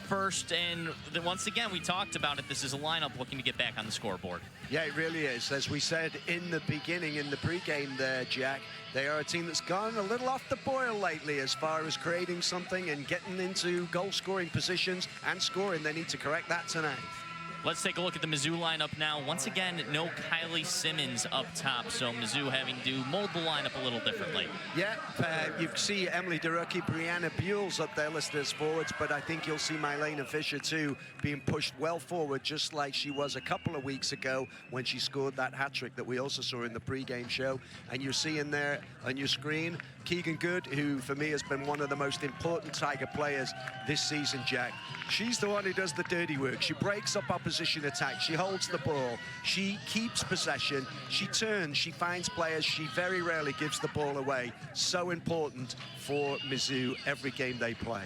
first, and once again, we talked about it. This is a lineup looking to get back on the scoreboard. Yeah, it really is. As we said in the beginning, in the pregame there, Jack, they are a team that's gone a little off the boil lately as far as creating something and getting into goal-scoring positions and scoring. They need to correct that tonight. Let's take a look at the Mizzou lineup now. Once again, no Kylie Simmons up top, so Mizzou having to mold the lineup a little differently. Yeah, you see Emily DeRucki, Brianna Buell's up there listed as forwards, but I think you'll see Mylena Fisher too being pushed well forward, just like she was a couple of weeks ago when she scored that hat-trick that we also saw in the pregame show. And you're seeing there on your screen Keegan Good, who for me has been one of the most important Tiger players this season, Jack. She's the one who does the dirty work. She breaks up opposition attack. She holds the ball. She keeps possession. She turns. She finds players. She very rarely gives the ball away. So important for Mizzou every game they play.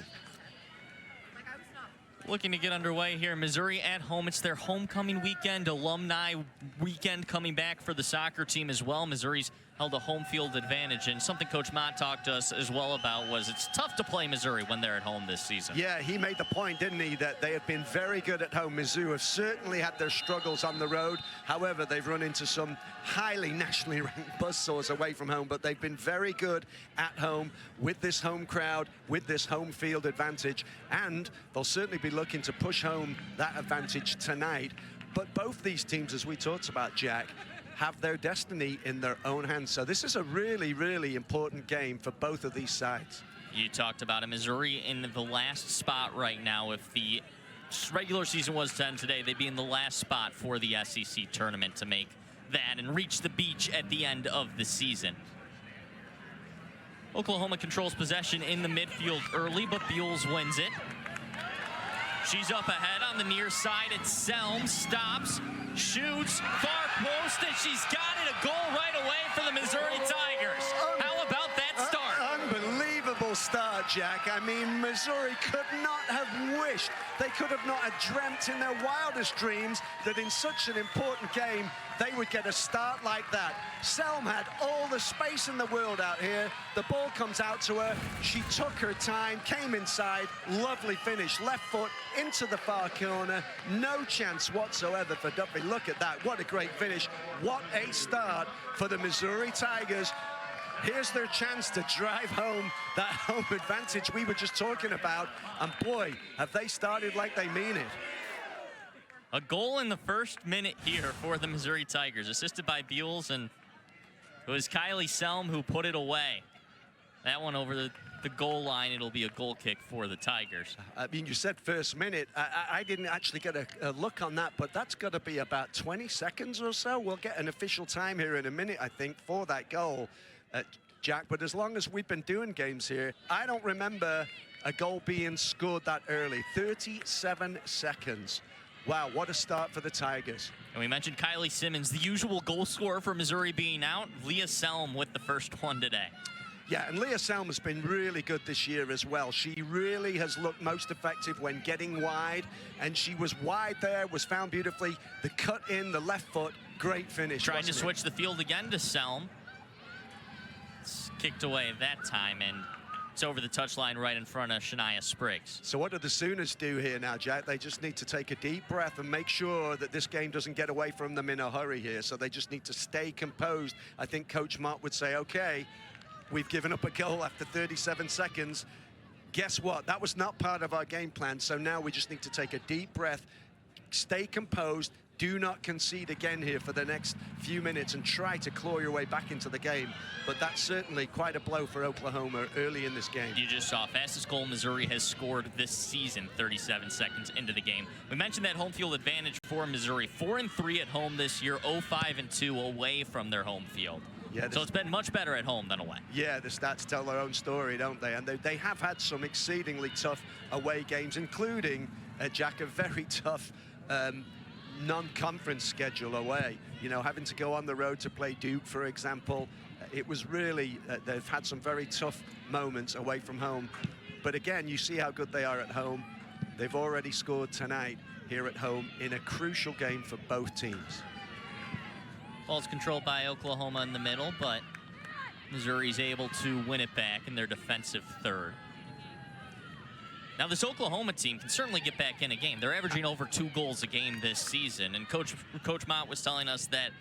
Looking to get underway here. Missouri at home. It's their homecoming weekend, alumni weekend coming back for the soccer team as well. Missouri's held a home field advantage, and something Coach Mott talked to us as well about was it's tough to play Missouri when they're at home this season. Yeah, he made the point, didn't he, that they have been very good at home. Mizzou have certainly had their struggles on the road. However, they've run into some highly nationally ranked buzzsaws away from home, but they've been very good at home with this home crowd, with this home field advantage, and they'll certainly be looking to push home that advantage tonight. But both these teams, as we talked about, Jack, have their destiny in their own hands. So this is a really, really important game for both of these sides. You talked about it. Missouri in the last spot right now. If the regular season was to end today, they'd be in the last spot for the SEC tournament to make that and reach the beach at the end of the season. Oklahoma controls possession in the midfield early, but Buells wins it. She's up ahead on the near side. It's Selm, stops, shoots, far post, and she's got it. A goal right away for the Missouri Tigers. How about that start? Unbelievable start, Jack. I mean, Missouri could not have wished, they could have not have dreamt in their wildest dreams that in such an important game, they would get a start like that. Selm had all the space in the world out here. The ball comes out to her. She took her time, came inside. Lovely finish. Left foot into the far corner. No chance whatsoever for Duffy. Look at that. What a great finish. What a start for the Missouri Tigers. Here's their chance to drive home that home advantage we were just talking about. And boy, have they started like they mean it. A goal in the first minute here for the Missouri Tigers, assisted by Buells, and it was Kylie Selm who put it away. That one over the goal line, it'll be a goal kick for the Tigers. I mean, you said first minute. I didn't actually get a look on that, but that's got to be about 20 seconds or so. We'll get an official time here in a minute, I think, for that goal, Jack. But as long as we've been doing games here, I don't remember a goal being scored that early. 37 seconds. Wow, what a start for the Tigers. And we mentioned Kylie Simmons, the usual goal scorer for Missouri being out. Leah Selm with the first one today. Yeah, and Leah Selm has been really good this year as well. She really has looked most effective when getting wide, and she was wide there, was found beautifully. The cut in, the left foot, great finish. Trying to switch the field again to Selm. It's kicked away that time, and it's over the touchline right in front of Shania Spriggs. So what do the Sooners do here now, Jack? They just need to take a deep breath and make sure that this game doesn't get away from them in a hurry here. So they just need to stay composed. I think Coach Mott would say, okay, we've given up a goal after 37 seconds. Guess what? That was not part of our game plan. So now we just need to take a deep breath, stay composed, do not concede again here for the next few minutes and try to claw your way back into the game. But that's certainly quite a blow for Oklahoma early in this game. You just saw fastest goal Missouri has scored this season, 37 seconds into the game. We mentioned that home field advantage for Missouri, 4-3 at home this year, 0-5-2 away from their home field. Yeah, so it's been much better at home than away. Yeah, the stats tell their own story, don't they? And they have had some exceedingly tough away games, including, Jack, a very tough non-conference schedule away. You know, having to go on the road to play Duke, for example. It was really, they've had some very tough moments away from home. But again, you see how good they are at home. They've already scored tonight here at home in a crucial game for both teams. Ball's controlled by Oklahoma in the middle, but Missouri's able to win it back in their defensive third. Now, this Oklahoma team can certainly get back in a game. They're averaging over 2 goals a game this season, and Coach Mott was telling us that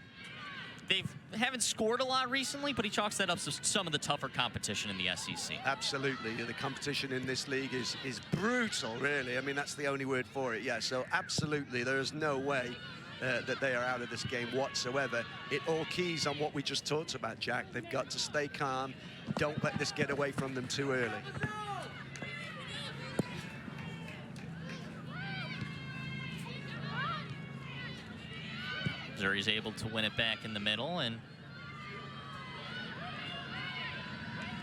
they haven't scored a lot recently, but he chalks that up to some of the tougher competition in the SEC. Absolutely. The competition in this league is brutal, really. I mean, that's the only word for it. Yeah, so absolutely, there is no way that they are out of this game whatsoever. It all keys on what we just talked about, Jack. They've got to stay calm. Don't let this get away from them too early. Missouri's able to win it back in the middle, and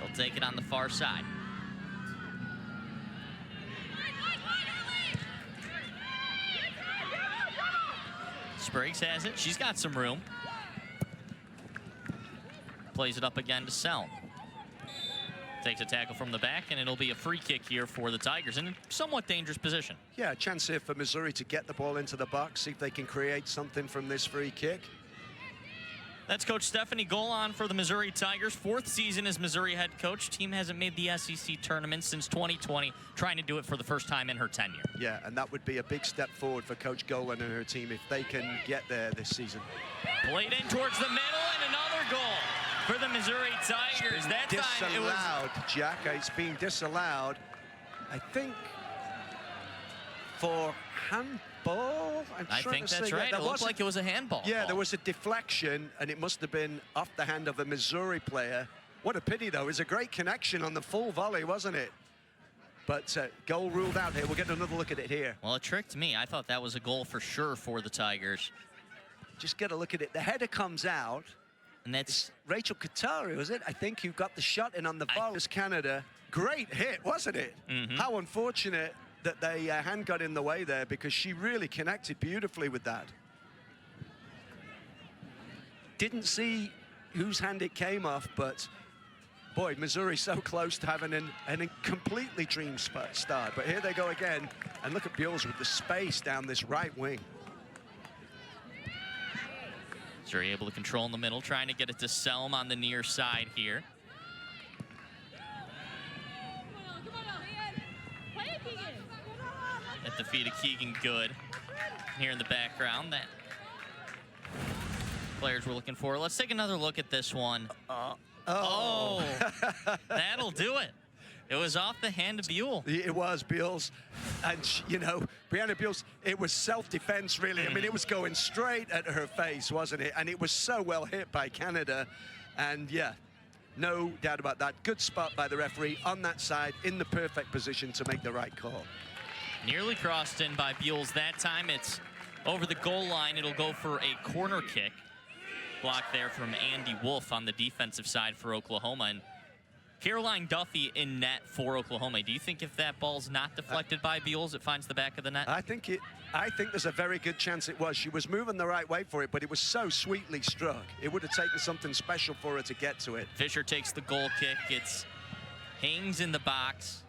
they'll take it on the far side. Spriggs has it. She's got some room. Plays it up again to Selm. Takes a tackle from the back, and it'll be a free kick here for the Tigers in a somewhat dangerous position. Yeah, a chance here for Missouri to get the ball into the box, see if they can create something from this free kick. That's Coach Stephanie Golan for the Missouri Tigers. 4th season as Missouri head coach. Team hasn't made the SEC tournament since 2020, trying to do it for the first time in her tenure. Yeah, and that would be a big step forward for Coach Golan and her team if they can get there this season. Played in towards the middle, and another goal for the Missouri Tigers. That time it was disallowed, Jack. It's being disallowed, I think, for handball. I think that's right. It looked like it was a handball. Yeah, there was a deflection, and it must have been off the hand of a Missouri player. What a pity, though. It was a great connection on the full volley, wasn't it? But goal ruled out here. We'll get another look at it here. Well, it tricked me. I thought that was a goal for sure for the Tigers. Just get a look at it. The header comes out. And that's Rachel Katari, was it? I think who got the shot in on the volley. Canada. Great hit, wasn't it? How unfortunate that the hand got in the way there, because she really connected beautifully with that. Didn't see whose hand it came off, but boy, Missouri so close to having a completely dream start. But here they go again, and look at Buells with the space down this right wing. Missouri able to control in the middle, trying to get it to Selm on the near side here. At the feet of Keegan Good here in the background. That players we're looking for. Let's take another look at this one. Oh, that'll do it. It was off the hand of Buell. It was Buells. And, you know, Brianna Buells, it was self-defense, really. I mean, it was going straight at her face, wasn't it? And it was so well hit by Canada. And, yeah, no doubt about that. Good spot by the referee on that side, in the perfect position to make the right call. Nearly crossed in by Buells. That time it's over the goal line. It'll go for a corner kick. Block there from Andy Wolf on the defensive side for Oklahoma. And Caroline Duffy in net for Oklahoma. Do you think if that ball's not deflected by Buells, it finds the back of the net? I think there's a very good chance it was. She was moving the right way for it, but it was so sweetly struck. It would have taken something special for her to get to it. Fisher takes the goal kick. It's hangs in the box.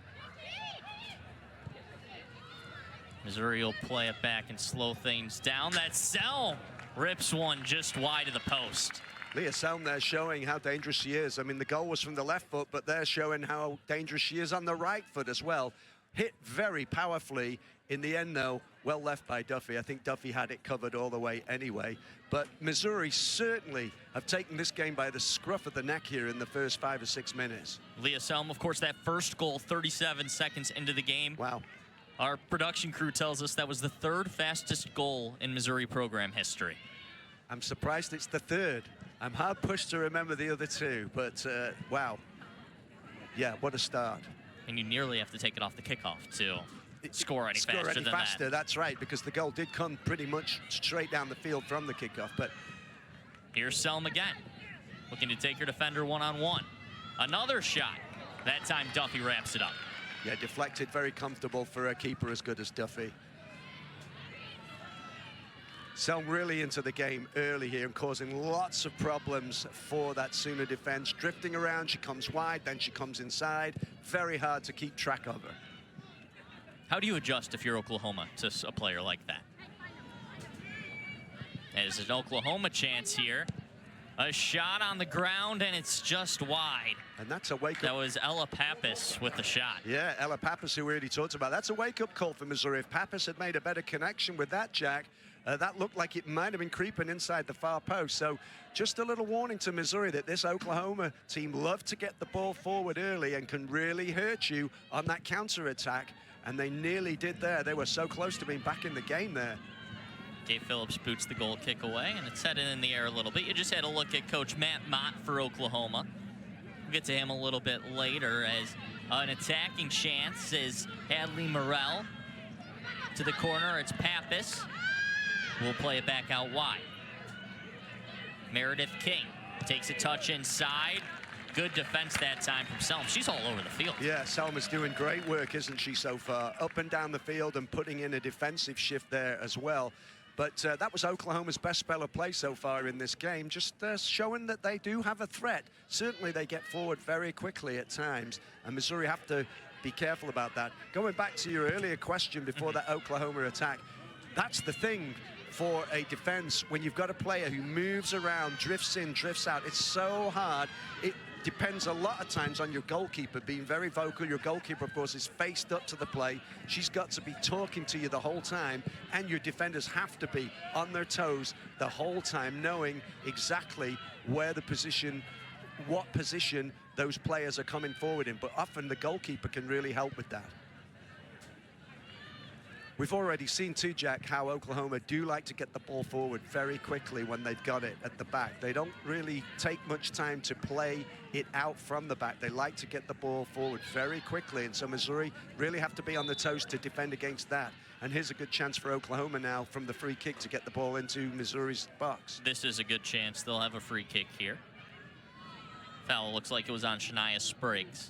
Missouri will play it back and slow things down. That Selm rips one just wide of the post. Leah Selm there showing how dangerous she is. I mean, the goal was from the left foot, but they're showing how dangerous she is on the right foot as well. Hit very powerfully. In the end, though, well left by Duffy. I think Duffy had it covered all the way anyway. But Missouri certainly have taken this game by the scruff of the neck here in the first 5 or 6 minutes. Leah Selm, of course, that first goal 37 seconds into the game. Wow. Our production crew tells us that was the 3rd fastest goal in Missouri program history. I'm surprised it's the 3rd. I'm hard pushed to remember the other 2, but wow. Yeah, what a start. And you nearly have to take it off the kickoff to score any faster than that. That's right, because the goal did come pretty much straight down the field from the kickoff. But here's Selm again, looking to take her defender one-on-one. Another shot. That time Duffy wraps it up. Yeah, deflected, very comfortable for a keeper as good as Duffy. Selm really into the game early here and causing lots of problems for that Sooner defense. Drifting around, she comes wide, then she comes inside. Very hard to keep track of her. How do you adjust if you're Oklahoma to a player like that? There's an Oklahoma chance here. A shot on the ground, and it's just wide. And that's a wake-up. That was Ella Pappas with the shot. Yeah, Ella Pappas, who we already talked about. That's a wake-up call for Missouri. If Pappas had made a better connection with that, Jack, that looked like it might have been creeping inside the far post. So just a little warning to Missouri that this Oklahoma team love to get the ball forward early and can really hurt you on that counter-attack. And they nearly did there. They were so close to being back in the game there. Dave Phillips boots the goal kick away, and it's headed in the air a little bit. You just had a look at Coach Matt Mott for Oklahoma. We'll get to him a little bit later as an attacking chance is Hadley Morell. To the corner, it's Pappas. We'll play it back out wide. Meredith King takes a touch inside. Good defense that time from Selm. She's all over the field. Yeah, Selma's doing great work, isn't she, so far? Up and down the field and putting in a defensive shift there as well. But that was Oklahoma's best spell of play so far in this game, just showing that they do have a threat. Certainly they get forward very quickly at times, and Missouri have to be careful about that. Going back to your earlier question before that Oklahoma attack, that's the thing for a defense when you've got a player who moves around, drifts in, drifts out. It's so hard. It depends a lot of times on your goalkeeper being very vocal. Your goalkeeper, of course, is faced up to the play. She's got to be talking to you the whole time, and your defenders have to be on their toes the whole time, knowing exactly where the position, what position those players are coming forward in. But often the goalkeeper can really help with that. We've already seen too, Jack, how Oklahoma do like to get the ball forward very quickly when they've got it at the back. They don't really take much time to play it out from the back. They like to get the ball forward very quickly, and so Missouri really have to be on the toes to defend against that. And here's a good chance for Oklahoma now from the free kick to get the ball into Missouri's box. This is a good chance. They'll have a free kick here. Foul looks like it was on Shania Spriggs.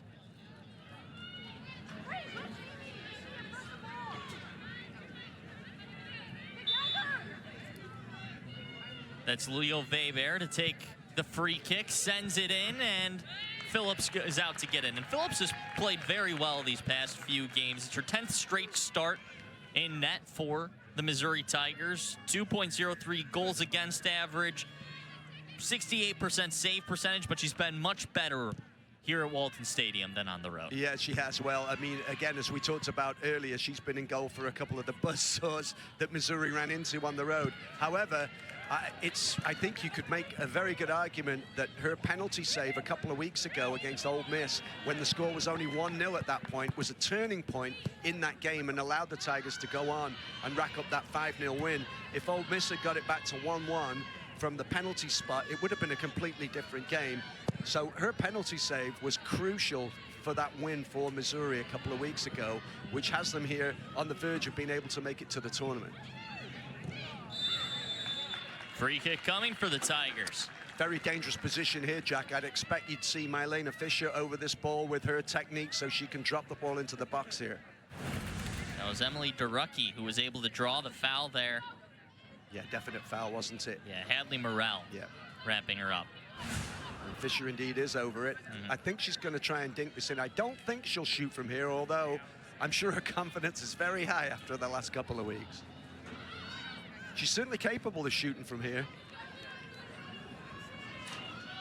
That's Leo Weber to take the free kick, sends it in, and Phillips is out to get in. And Phillips has played very well these past few games. It's her 10th straight start in net for the Missouri Tigers. 2.03 goals against average, 68% save percentage, but she's been much better here at Walton Stadium than on the road. Yeah, she has. Well, I mean, again, as we talked about earlier, she's been in goal for a couple of the buzzsaws that Missouri ran into on the road. However, I think you could make a very good argument that her penalty save a couple of weeks ago against Ole Miss, when the score was only 1-0 at that point, was a turning point in that game and allowed the Tigers to go on and rack up that 5-0 win. If Ole Miss had got it back to 1-1 from the penalty spot, it would have been a completely different game. So her penalty save was crucial for that win for Missouri a couple of weeks ago, which has them here on the verge of being able to make it to the tournament. Free kick coming for the Tigers. Very dangerous position here, Jack. I'd expect you'd see Mylena Fisher over this ball with her technique so she can drop the ball into the box here. That was Emily Durucki who was able to draw the foul there. Yeah, definite foul, wasn't it? Yeah, Hadley Morell wrapping her up. And Fisher indeed is over it. I think she's going to try and dink this in. I don't think she'll shoot from here, although I'm sure her confidence is very high after the last couple of weeks. She's certainly capable of shooting from here.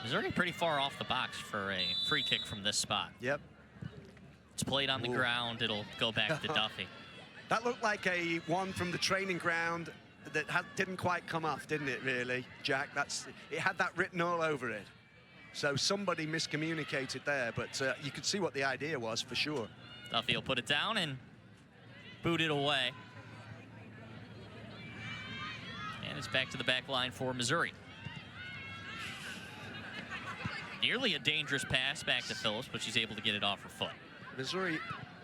Missouri pretty far off the box for a free kick from this spot. Yep. It's played on the ground. It'll go back to Duffy. That looked like a one from the training ground that didn't quite come off, didn't it, really, Jack? It had that written all over it. So somebody miscommunicated there, but you could see what the idea was for sure. Duffy will put it down and boot it away. And it's back to the back line for Missouri. Nearly a dangerous pass back to Phillips, but she's able to get it off her foot. Missouri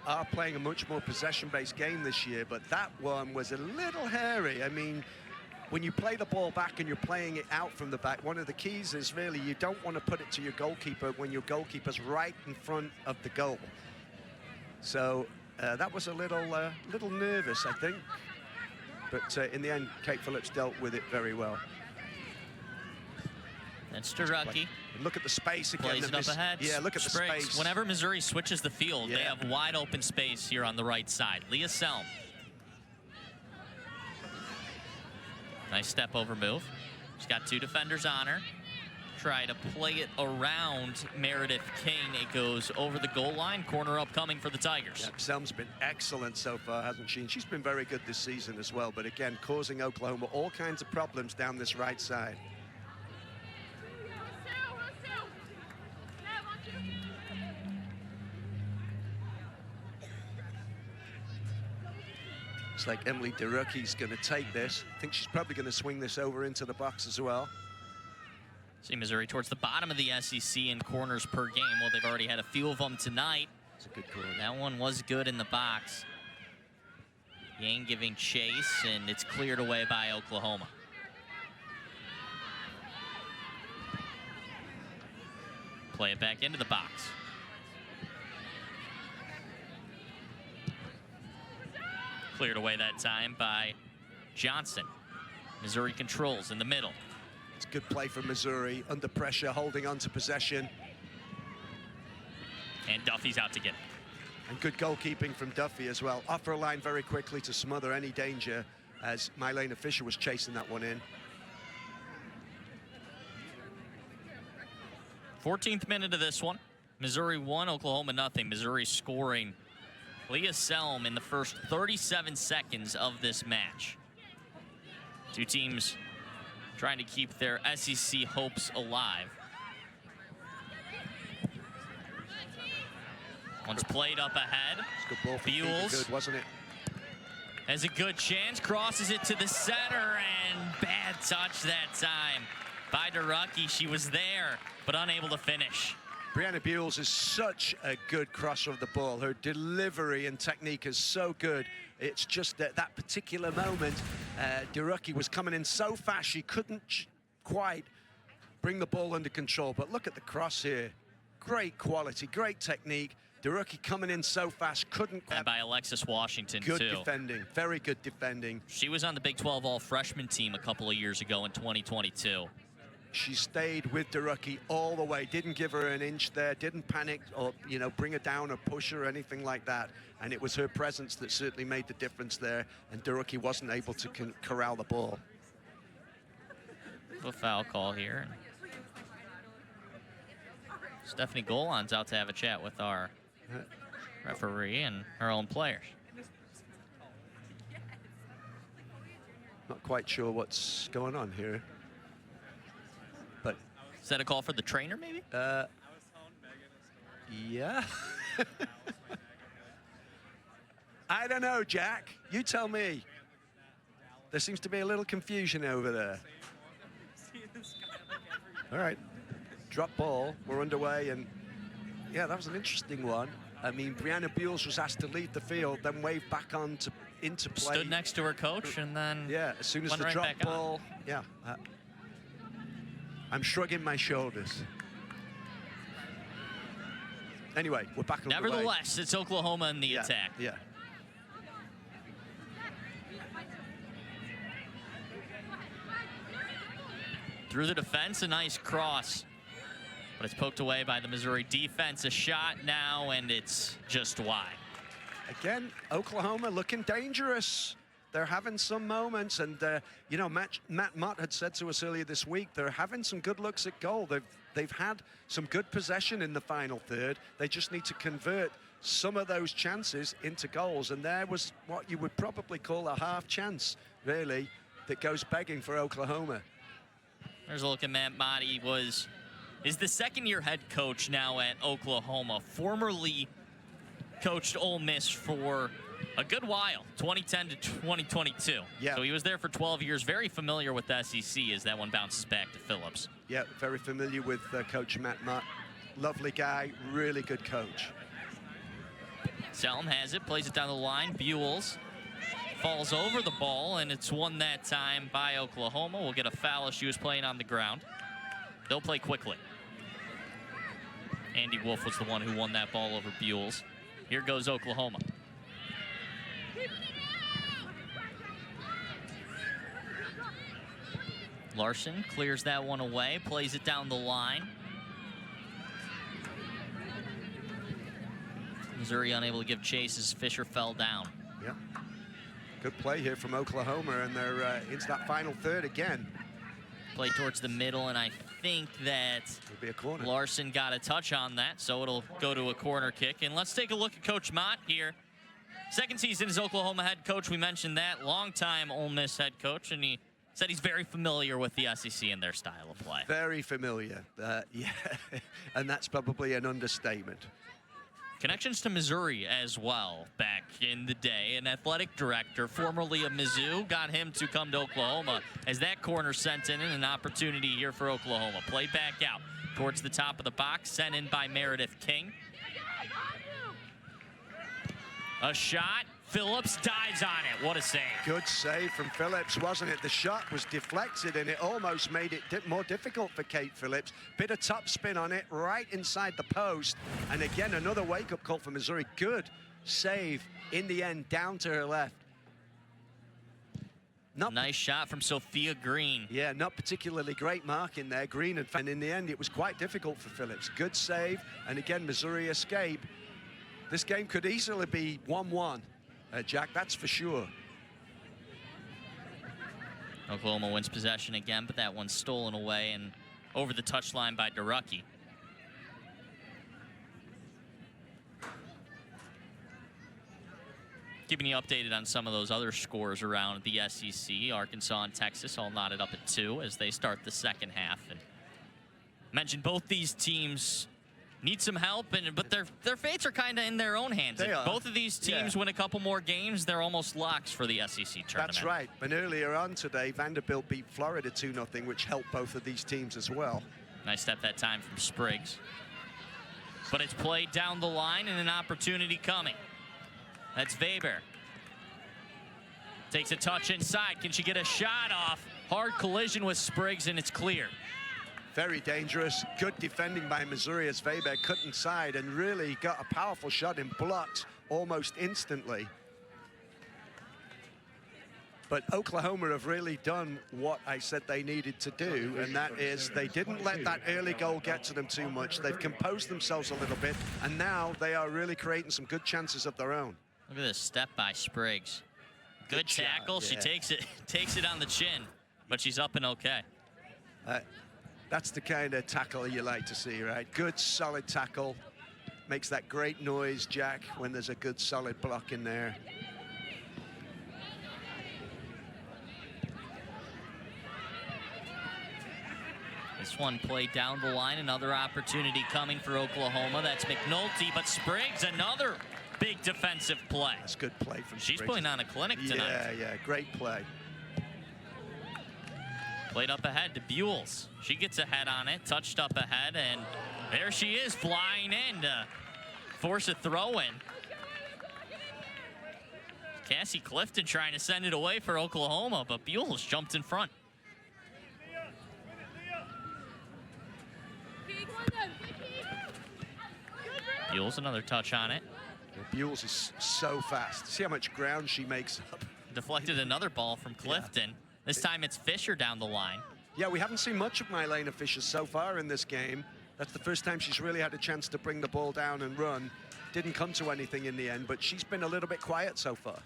are playing a much more possession-based game this year, but that one was a little hairy. I mean, when you play the ball back and you're playing it out from the back, one of the keys is really you don't want to put it to your goalkeeper when your goalkeeper's right in front of the goal. So that was a little nervous, I think. But in the end, Kate Phillips dealt with it very well. That's Durucki. Look at the space again. Plays it up ahead. Yeah, look at Spriggs. the space. Whenever Missouri switches the field, they have wide open space here on the right side. Leah Selm. Nice step over move. She's got two defenders on her. try to play it around Meredith King. It goes over the goal line. Corner upcoming for the Tigers. Yeah, Selm's been excellent so far, hasn't she? And she's been very good this season as well. But again, causing Oklahoma all kinds of problems down this right side. Looks like Emily DeRucky's going to take this. I think she's probably going to swing this over into the box as well. See Missouri towards the bottom of the SEC in corners per game. Well, they've already had a few of them tonight. It's a good call. That one was good in the box. Yang giving chase, and it's cleared away by Oklahoma. Play it back into the box. Cleared away that time by Johnson. Missouri controls in the middle. It's good play from Missouri, under pressure, holding on to possession. And Duffy's out to get it. And good goalkeeping from Duffy as well. Off her line very quickly to smother any danger as Mylena Fisher was chasing that one in. 14th minute of this one. Missouri 1, Oklahoma nothing. Missouri scoring Leah Selm in the first 37 seconds of this match. Two teams trying to keep their SEC hopes alive. One's played up ahead. It's a good ball for Buells. Good, wasn't it? Has a good chance, crosses it to the center, and bad touch that time by DeRucky. She was there, but unable to finish. Brianna Buells is such a good crosser of the ball. Her delivery and technique is so good. It's just that that particular moment, DeRucky was coming in so fast, she couldn't quite bring the ball under control. But look at the cross here. Great quality, great technique. DeRucky coming in so fast, couldn't... And by Alexis Washington, good too. Good defending, very good defending. She was on the Big 12 all-freshman team a couple of years ago in 2022. She stayed with DeRucky all the way, didn't give her an inch there, didn't panic or, you know, bring her down or push her or anything like that. And it was her presence that certainly made the difference there, and DeRucky wasn't able to corral the ball. A foul call here. Stephanie Golan's out to have a chat with our referee and her own players. Not quite sure what's going on here. But is that a call for the trainer, maybe? Yeah. I don't know, Jack. You tell me. There seems to be a little confusion over there. All right. Drop ball. We're underway, and yeah, that was an interesting one. I mean, Brianna Buells was asked to leave the field, then wave back on into play. Stood next to her coach, and then yeah, as soon as the drop ball, yeah. I'm shrugging my shoulders. Anyway, we're back on the way. Nevertheless, it's Oklahoma in the attack. Yeah. Through the defense, a nice cross. But it's poked away by the Missouri defense. A shot now, and it's just wide. Again, Oklahoma looking dangerous. They're having some moments, and you know, Matt Mott had said to us earlier this week, they're having some good looks at goal. They've had some good possession in the final third. They just need to convert some of those chances into goals, and there was what you would probably call a half chance, really, that goes begging for Oklahoma. There's a look at Matt Mott. He is the second-year head coach now at Oklahoma, formerly coached Ole Miss for a good while, 2010 to 2022. Yeah. So he was there for 12 years, very familiar with the SEC as that one bounces back to Phillips. Yeah, very familiar with Coach Matt Mott. Lovely guy, really good coach. Selm has it, plays it down the line. Buells falls over the ball, and it's won that time by Oklahoma. We'll get a foul as she was playing on the ground. They'll play quickly. Andy Wolf was the one who won that ball over Buells. Here goes Oklahoma. Larson clears that one away, plays it down the line. Missouri unable to give chase as Fisher fell down. Yeah. Good play here from Oklahoma, and they're into that final third again. Play towards the middle, and I think that It'll be a corner. Larson got a touch on that, so it'll go to a corner kick. And let's take a look at Coach Mott here. Second season as Oklahoma head coach. We mentioned that. Longtime Ole Miss head coach, and he said he's very familiar with the SEC and their style of play. Very familiar. Yeah, and that's probably an understatement. Connections to Missouri as well back in the day. An athletic director, formerly of Mizzou, got him to come to Oklahoma as that corner sent in, and an opportunity here for Oklahoma. Played back out towards the top of the box, sent in by Meredith King. A shot. Phillips dives on it. What a save. Good save from Phillips, wasn't it? The shot was deflected, and it almost made it more difficult for Kate Phillips. Bit of top spin on it, right inside the post. And again, another wake-up call for Missouri. Good save in the end, down to her left. Nice shot from Sophia Green. Yeah, not particularly great marking there, Green. And in the end, it was quite difficult for Phillips. Good save, and again, Missouri escape. This game could easily be 1-1. Jack, that's for sure. Oklahoma wins possession again, but that one's stolen away and over the touchline by Durucki. Keeping you updated on some of those other scores around the SEC. Arkansas and Texas all knotted up at 2 as they start the second half. And mentioned both these teams need some help, but their fates are kind of in their own hands. They are. Both of these teams win a couple more games, they're almost locks for the SEC tournament. That's right. And earlier on today, Vanderbilt beat Florida 2-0, which helped both of these teams as well. Nice step that time from Spriggs. But it's played down the line and an opportunity coming. That's Weber. Takes a touch inside. Can she get a shot off? Hard collision with Spriggs, and it's clear. Very dangerous. Good defending by Missouri as Weber cut inside and really got a powerful shot and blocked almost instantly. But Oklahoma have really done what I said they needed to do, and that is they didn't let that early goal get to them too much. They've composed themselves a little bit, and now they are really creating some good chances of their own. Look at this step by Spriggs. Good tackle. Shot, yeah. She takes it on the chin, but she's up and okay. That's the kind of tackle you like to see, right? Good, solid tackle. Makes that great noise, Jack, when there's a good, solid block in there. This one played down the line. Another opportunity coming for Oklahoma. That's McNulty, but Spriggs, another big defensive play. That's good play from Spriggs. She's putting on a clinic tonight. Yeah, great play. Played up ahead to Buells. She gets ahead on it, touched up ahead, and there she is flying in to force a throw-in. Cassie Clifton trying to send it away for Oklahoma, but Buells jumped in front. Buells, another touch on it. Buells is so fast. See how much ground she makes up. Deflected another ball from Clifton. Yeah. This time it's Fisher down the line. Yeah, we haven't seen much of Mylena Fisher so far in this game. That's the first time she's really had a chance to bring the ball down and run. Didn't come to anything in the end, but she's been a little bit quiet so far.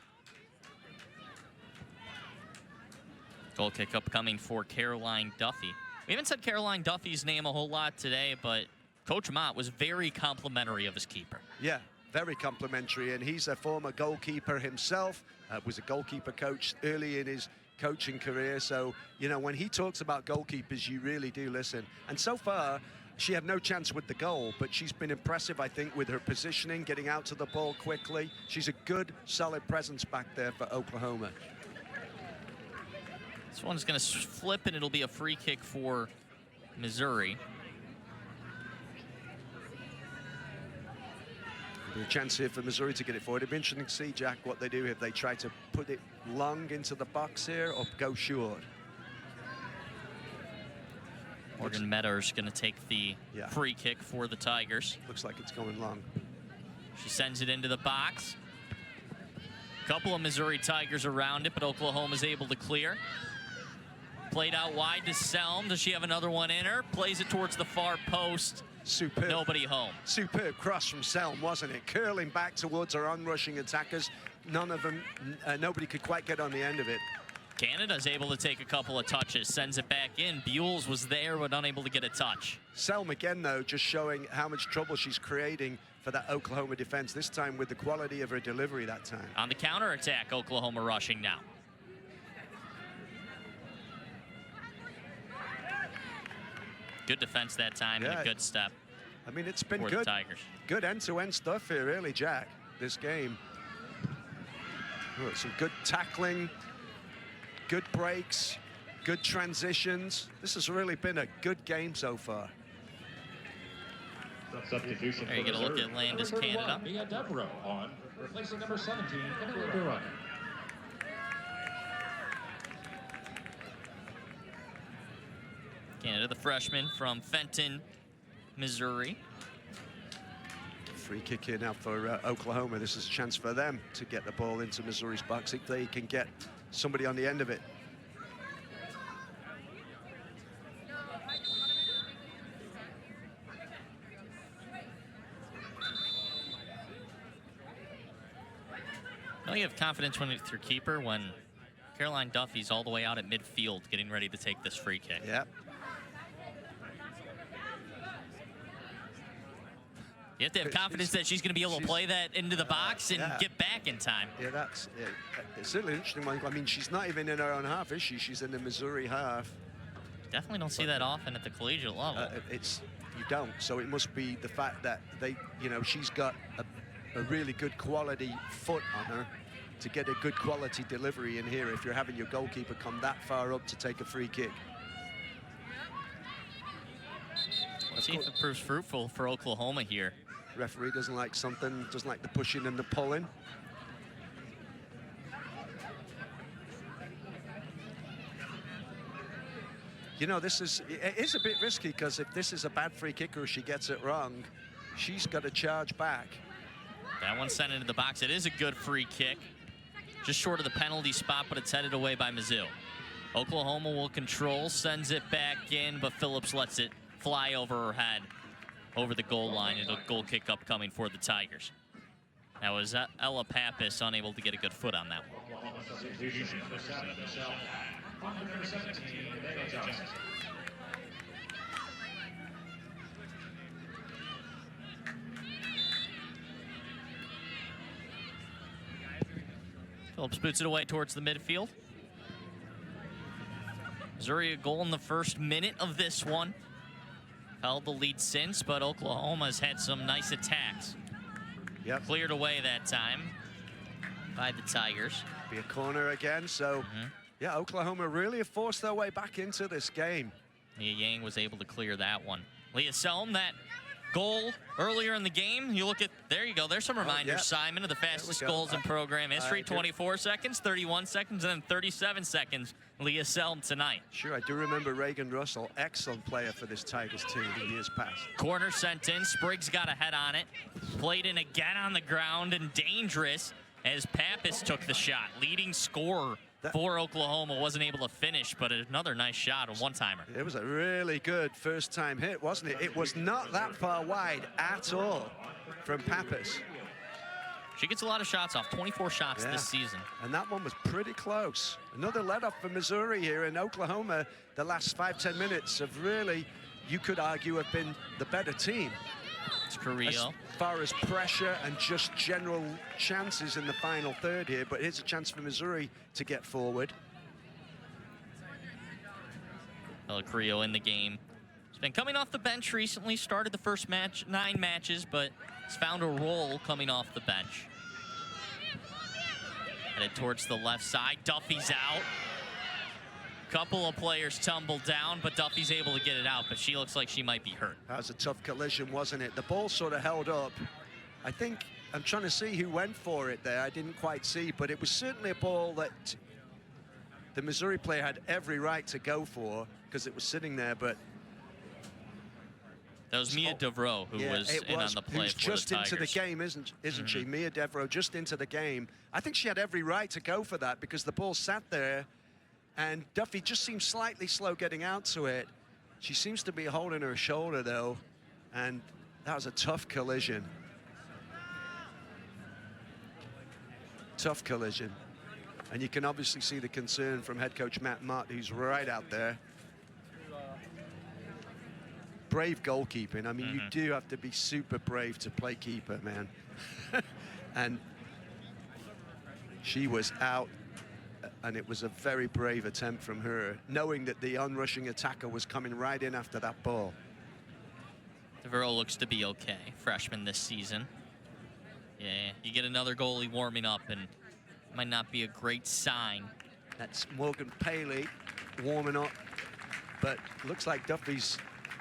Goal kick upcoming for Caroline Duffy. We haven't said Caroline Duffy's name a whole lot today, but Coach Mott was very complimentary of his keeper. Yeah, very complimentary, and he's a former goalkeeper himself. Was a goalkeeper coach early in his coaching career, so you know when he talks about goalkeepers, you really do listen. And so far, she had no chance with the goal, but she's been impressive, I think, with her positioning, getting out to the ball quickly. She's a good, solid presence back there for Oklahoma. This one's going to flip, and it'll be a free kick for Missouri. A chance here for Missouri to get it forward. It'd be interesting to see, Jack, what they do if they try to put it long into the box here or go short. Morgan Meadows going to take the free kick for the Tigers. Looks like it's going long. She sends it into the box. A couple of Missouri Tigers around it, but Oklahoma's able to clear. Played out wide to Selm. Does she have another one in her? Plays it towards the far post. Superb. Nobody home. Superb cross from Selm, wasn't it? Curling back towards her onrushing attackers. None of them, nobody could quite get on the end of it. Canada's able to take a couple of touches, sends it back in. Buell was there, but unable to get a touch. Selm again, though, just showing how much trouble she's creating for that Oklahoma defense, this time with the quality of her delivery that time. On the counterattack, Oklahoma rushing now. Good defense that time, and a good step. I mean, it's been for good, the Tigers. Good end-to-end stuff here, really, Jack, this game. Oh, some good tackling, good breaks, good transitions. This has really been a good game so far. Substitution. There you get a look at Landis Canada. Mia Devereaux on, replacing number 17, Emily Duran. Canada, the freshman from Fenton, Missouri. Free kick here now for Oklahoma. This is a chance for them to get the ball into Missouri's box if they can get somebody on the end of it. Well, you have confidence when it's your keeper when Caroline Duffy's all the way out at midfield getting ready to take this free kick. Yep. You have to have confidence that she's going to be able to play that into the box and get back in time. Yeah, it's certainly an interesting one. I mean, she's not even in her own half, is she? She's in the Missouri half. Definitely don't see that often at the collegiate level. You don't. So it must be the fact that she's got a really good quality foot on her to get a good quality delivery in here if you're having your goalkeeper come that far up to take a free kick. Let's see if it proves fruitful for Oklahoma here. Referee doesn't like something, doesn't like the pushing and the pulling. You know, it is a bit risky because if this is a bad free kick or she gets it wrong, she's got to charge back. That one sent into the box. It is a good free kick. Just short of the penalty spot, but it's headed away by Mizzou. Oklahoma will control, sends it back in, but Phillips lets it fly over her head, over the goal line, and a goal kick upcoming for the Tigers. That was Ella Pappas unable to get a good foot on that one. Phillips boots it away towards the midfield. Missouri a goal in the first minute of this one. Held the lead since, but Oklahoma's had some nice attacks. Yep. Cleared away that time by the Tigers. Be a corner again, so yeah, Oklahoma really have forced their way back into this game. Leah Yang was able to clear that one. Leah Selm, that goal earlier in the game, you look at, there you go, there's some reminders, Simon, of the fastest goals in program history. 24 seconds, 31 seconds, and then 37 seconds. Leah Selm tonight. Sure, I do remember Reagan Russell, excellent player for this Tigers team in years past. Corner sent in, Spriggs got a head on it. Played in again on the ground and dangerous as Pappas took the shot. Leading scorer for Oklahoma, wasn't able to finish, but another nice shot, a one-timer. It was a really good first-time hit, wasn't it? It was not that far wide at all from Pappas. She gets a lot of shots off, 24 shots this season. And that one was pretty close. Another let-off for Missouri here in Oklahoma. The last 5-10 minutes have really, you could argue, have been the better team. It's Carrillo. As far as pressure and just general chances in the final third here, but here's a chance for Missouri to get forward. Well, Carrillo in the game. He's been coming off the bench recently, started the first 9 matches, but he's found a role coming off the bench. Headed towards the left side, Duffy's out. Couple of players tumbled down, but Duffy's able to get it out, but she looks like she might be hurt. That was a tough collision, wasn't it? The ball sort of held up. I think, I'm trying to see who went for it there. I didn't quite see, but it was certainly a ball that the Missouri player had every right to go for because it was sitting there, but... That was Mia Devereaux who was in on the play for just the Tigers. into the game, isn't she? Mia Devereaux just into the game. I think she had every right to go for that because the ball sat there and Duffy just seemed slightly slow getting out to it. She seems to be holding her shoulder, though, and that was a tough collision. Tough collision. And you can obviously see the concern from head coach Matt Mott, who's right out there. Brave goalkeeping. I mean, you do have to be super brave to play keeper, man. And she was out, and it was a very brave attempt from her, knowing that the onrushing attacker was coming right in after that ball. Devereaux looks to be okay, freshman this season. Yeah, you get another goalie warming up, and it might not be a great sign. That's Morgan Paley warming up, but looks like Duffy's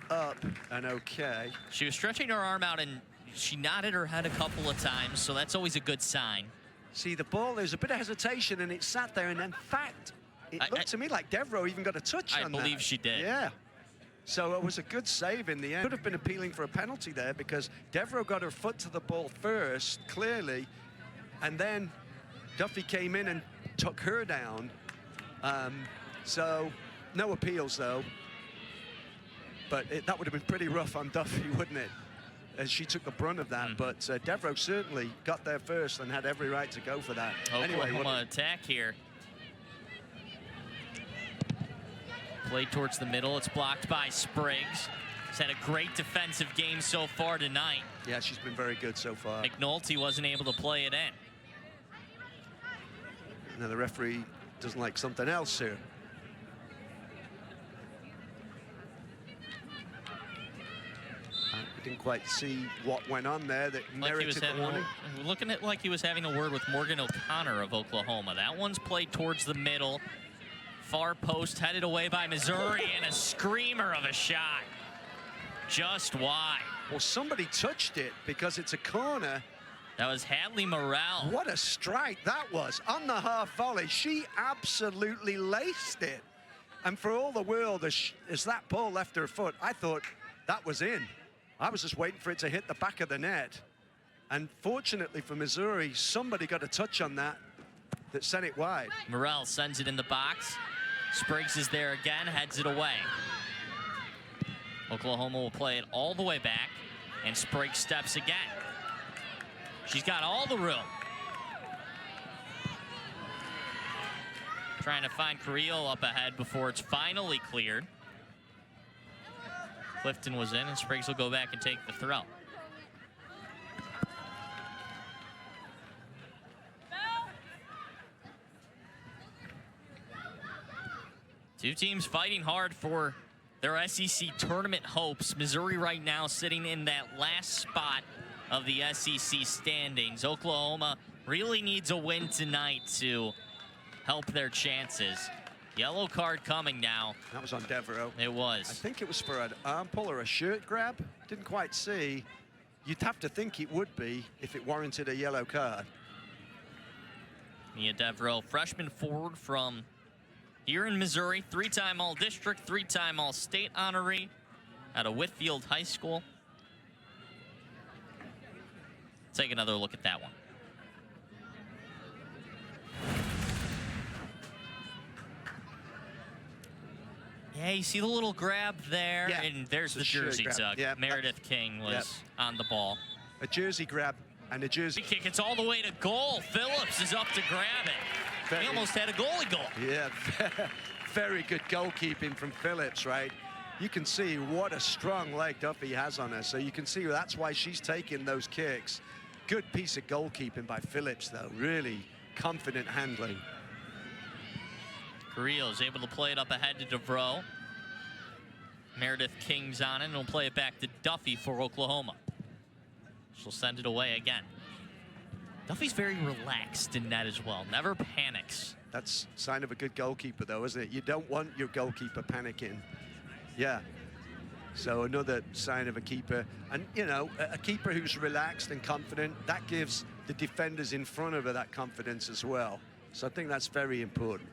up and okay. She was stretching her arm out, and she nodded her head a couple of times, so that's always a good sign. See, the ball, there's a bit of hesitation, and it sat there, and in fact, it looked to me like Devereaux even got a touch on that. I believe she did. Yeah. So it was a good save in the end. Could have been appealing for a penalty there, because Devereaux got her foot to the ball first, clearly, and then Duffy came in and took her down. So no appeals, though. But that would have been pretty rough on Duffy, wouldn't it? As she took the brunt of that. But Devereaux certainly got there first and had every right to go for that. Oklahoma attack here. Play towards the middle. It's blocked by Spriggs. He's had a great defensive game so far tonight. Yeah, she's been very good so far. McNulty wasn't able to play it in. Now the referee doesn't like something else here. I didn't quite see what went on there that merited the warning. Looking at like he was having a word with Morgan O'Connor of Oklahoma. That one's played towards the middle. Far post headed away by Missouri, and a screamer of a shot. Just wide. Well, somebody touched it because it's a corner. That was Hadley Morrell. What a strike that was. On the half volley, she absolutely laced it. And for all the world, as that ball left her foot, I thought that was in. I was just waiting for it to hit the back of the net. And fortunately for Missouri, somebody got a touch on that sent it wide. Morrell sends it in the box. Spriggs is there again, heads it away. Oklahoma will play it all the way back, and Spriggs steps again. She's got all the room. Trying to find Carrillo up ahead before it's finally cleared. Clifton was in, and Spriggs will go back and take the throw. Two teams fighting hard for their SEC tournament hopes. Missouri right now sitting in that last spot of the SEC standings. Oklahoma really needs a win tonight to help their chances. Yellow card coming now. That was on Devereaux. It was. I think it was for an arm pull or a shirt grab. Didn't quite see. You'd have to think it would be if it warranted a yellow card. Mia Devereaux, freshman forward from here in Missouri, three-time All-District, three-time All-State honoree out of Whitfield High School. Take another look at that one. Yeah, you see the little grab there, yeah, and there's the jersey tug. Yeah, Meredith King was on the ball. A jersey grab and a jersey kick. It's all the way to goal. Phillips is up to grab it. He almost had a goalie goal. Yeah, very good goalkeeping from Phillips, right? You can see what a strong leg Duffy has on her, so you can see that's why she's taking those kicks. Good piece of goalkeeping by Phillips, though. Really confident handling. Carrillo is able to play it up ahead to Devereaux. Meredith King's on it, and will play it back to Duffy for Oklahoma. She'll send it away again. Duffy's very relaxed in that as well, never panics. That's a sign of a good goalkeeper, though, isn't it? You don't want your goalkeeper panicking. Yeah. So another sign of a keeper. And, you know, a keeper who's relaxed and confident, that gives the defenders in front of her that confidence as well. So I think that's very important.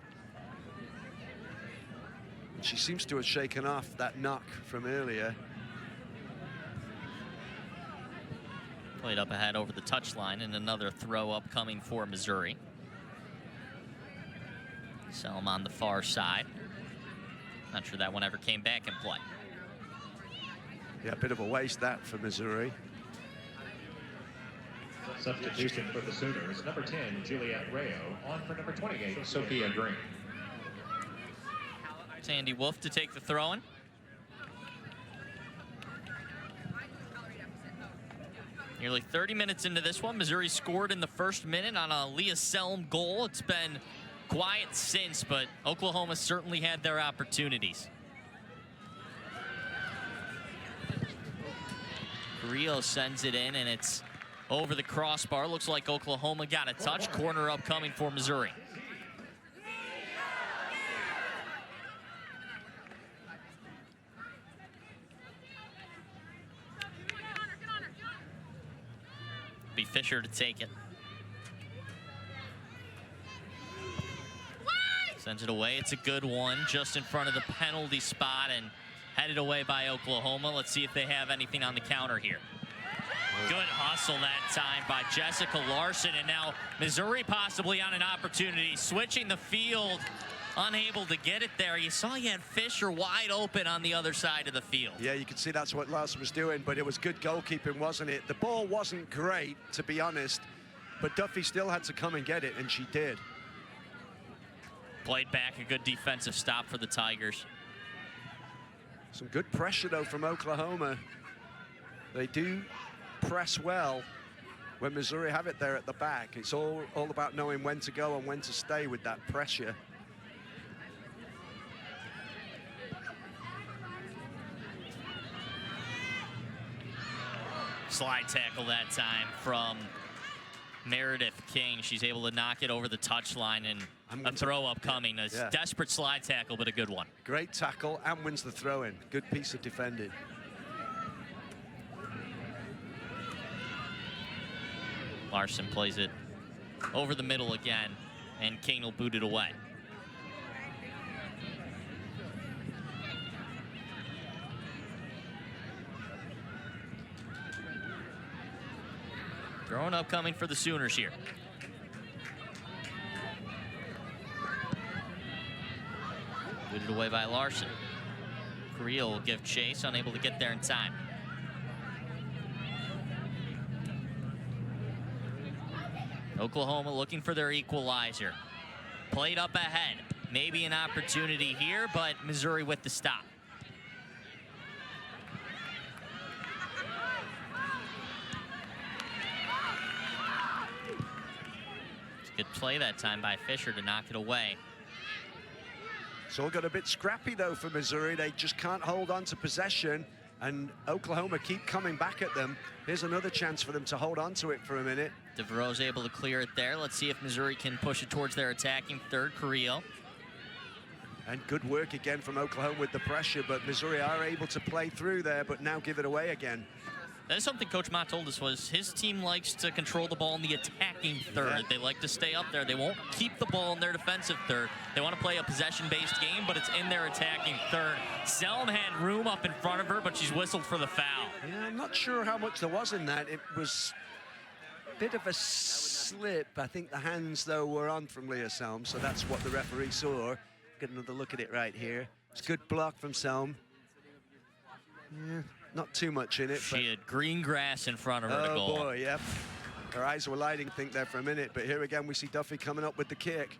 She seems to have shaken off that knock from earlier. Played up ahead over the touchline, and another throw up coming for Missouri. Selm on the far side. Not sure that one ever came back in play. Yeah, a bit of a waste that for Missouri. Substitution for the Sooners, number 10, Juliet Rayo, on for number 28, Sophia Green. Sandy Wolf to take the throw-in. Nearly 30 minutes into this one, Missouri scored in the first minute on a Leah Selm goal. It's been quiet since, but Oklahoma certainly had their opportunities. Carrillo sends it in, and it's over the crossbar. Looks like Oklahoma got a touch. Corner upcoming for Missouri. Be Fisher to take it. Sends it away. It's a good one, just in front of the penalty spot and headed away by Oklahoma. Let's see if they have anything on the counter here. Good hustle that time by Jessica Larson, and now Missouri possibly on an opportunity, switching the field, unable to get it there. You saw you had Fisher wide open on the other side of the field. Yeah, you can see that's what Larson was doing, but it was good goalkeeping, wasn't it? The ball wasn't great, to be honest, but Duffy still had to come and get it, and she did. Played back, a good defensive stop for the Tigers. Some good pressure, though, from Oklahoma. They do press well when Missouri have it there at the back. It's all about knowing when to go and when to stay with that pressure. Slide tackle that time from Meredith King. She's able to knock it over the touchline, and a throw upcoming. A desperate slide tackle, but a good one. Great tackle and wins the throw-in. Good piece of defending. Larson plays it over the middle again, and King will boot it away. Throwing upcoming for the Sooners here. Booted away by Larson. Carrillo will give chase, unable to get there in time. Oklahoma looking for their equalizer. Played up ahead. Maybe an opportunity here, but Missouri with the stop. It's a good play that time by Fisher to knock it away. It's all got a bit scrappy, though, for Missouri. They just can't hold on to possession, and Oklahoma keep coming back at them. Here's another chance for them to hold on to it for a minute. Devereaux's able to clear it there. Let's see if Missouri can push it towards their attacking third. Carrillo. And good work again from Oklahoma with the pressure, but Missouri are able to play through there, but now give it away again. That is something Coach Mott told us, was his team likes to control the ball in the attacking third. Yeah. They like to stay up there. They won't keep the ball in their defensive third. They want to play a possession-based game, but it's in their attacking third. Selm had room up in front of her, but she's whistled for the foul. Yeah, I'm not sure how much there was in that. It was a bit of a slip. I think the hands, though, were on from Leah Selm, so that's what the referee saw. Get another look at it right here. It's a good block from Selm. Yeah. Not too much in it. She had green grass in front of her to goal. Oh, boy, yep. Her eyes were lighting, I think, there for a minute. But here again, we see Duffy coming up with the kick.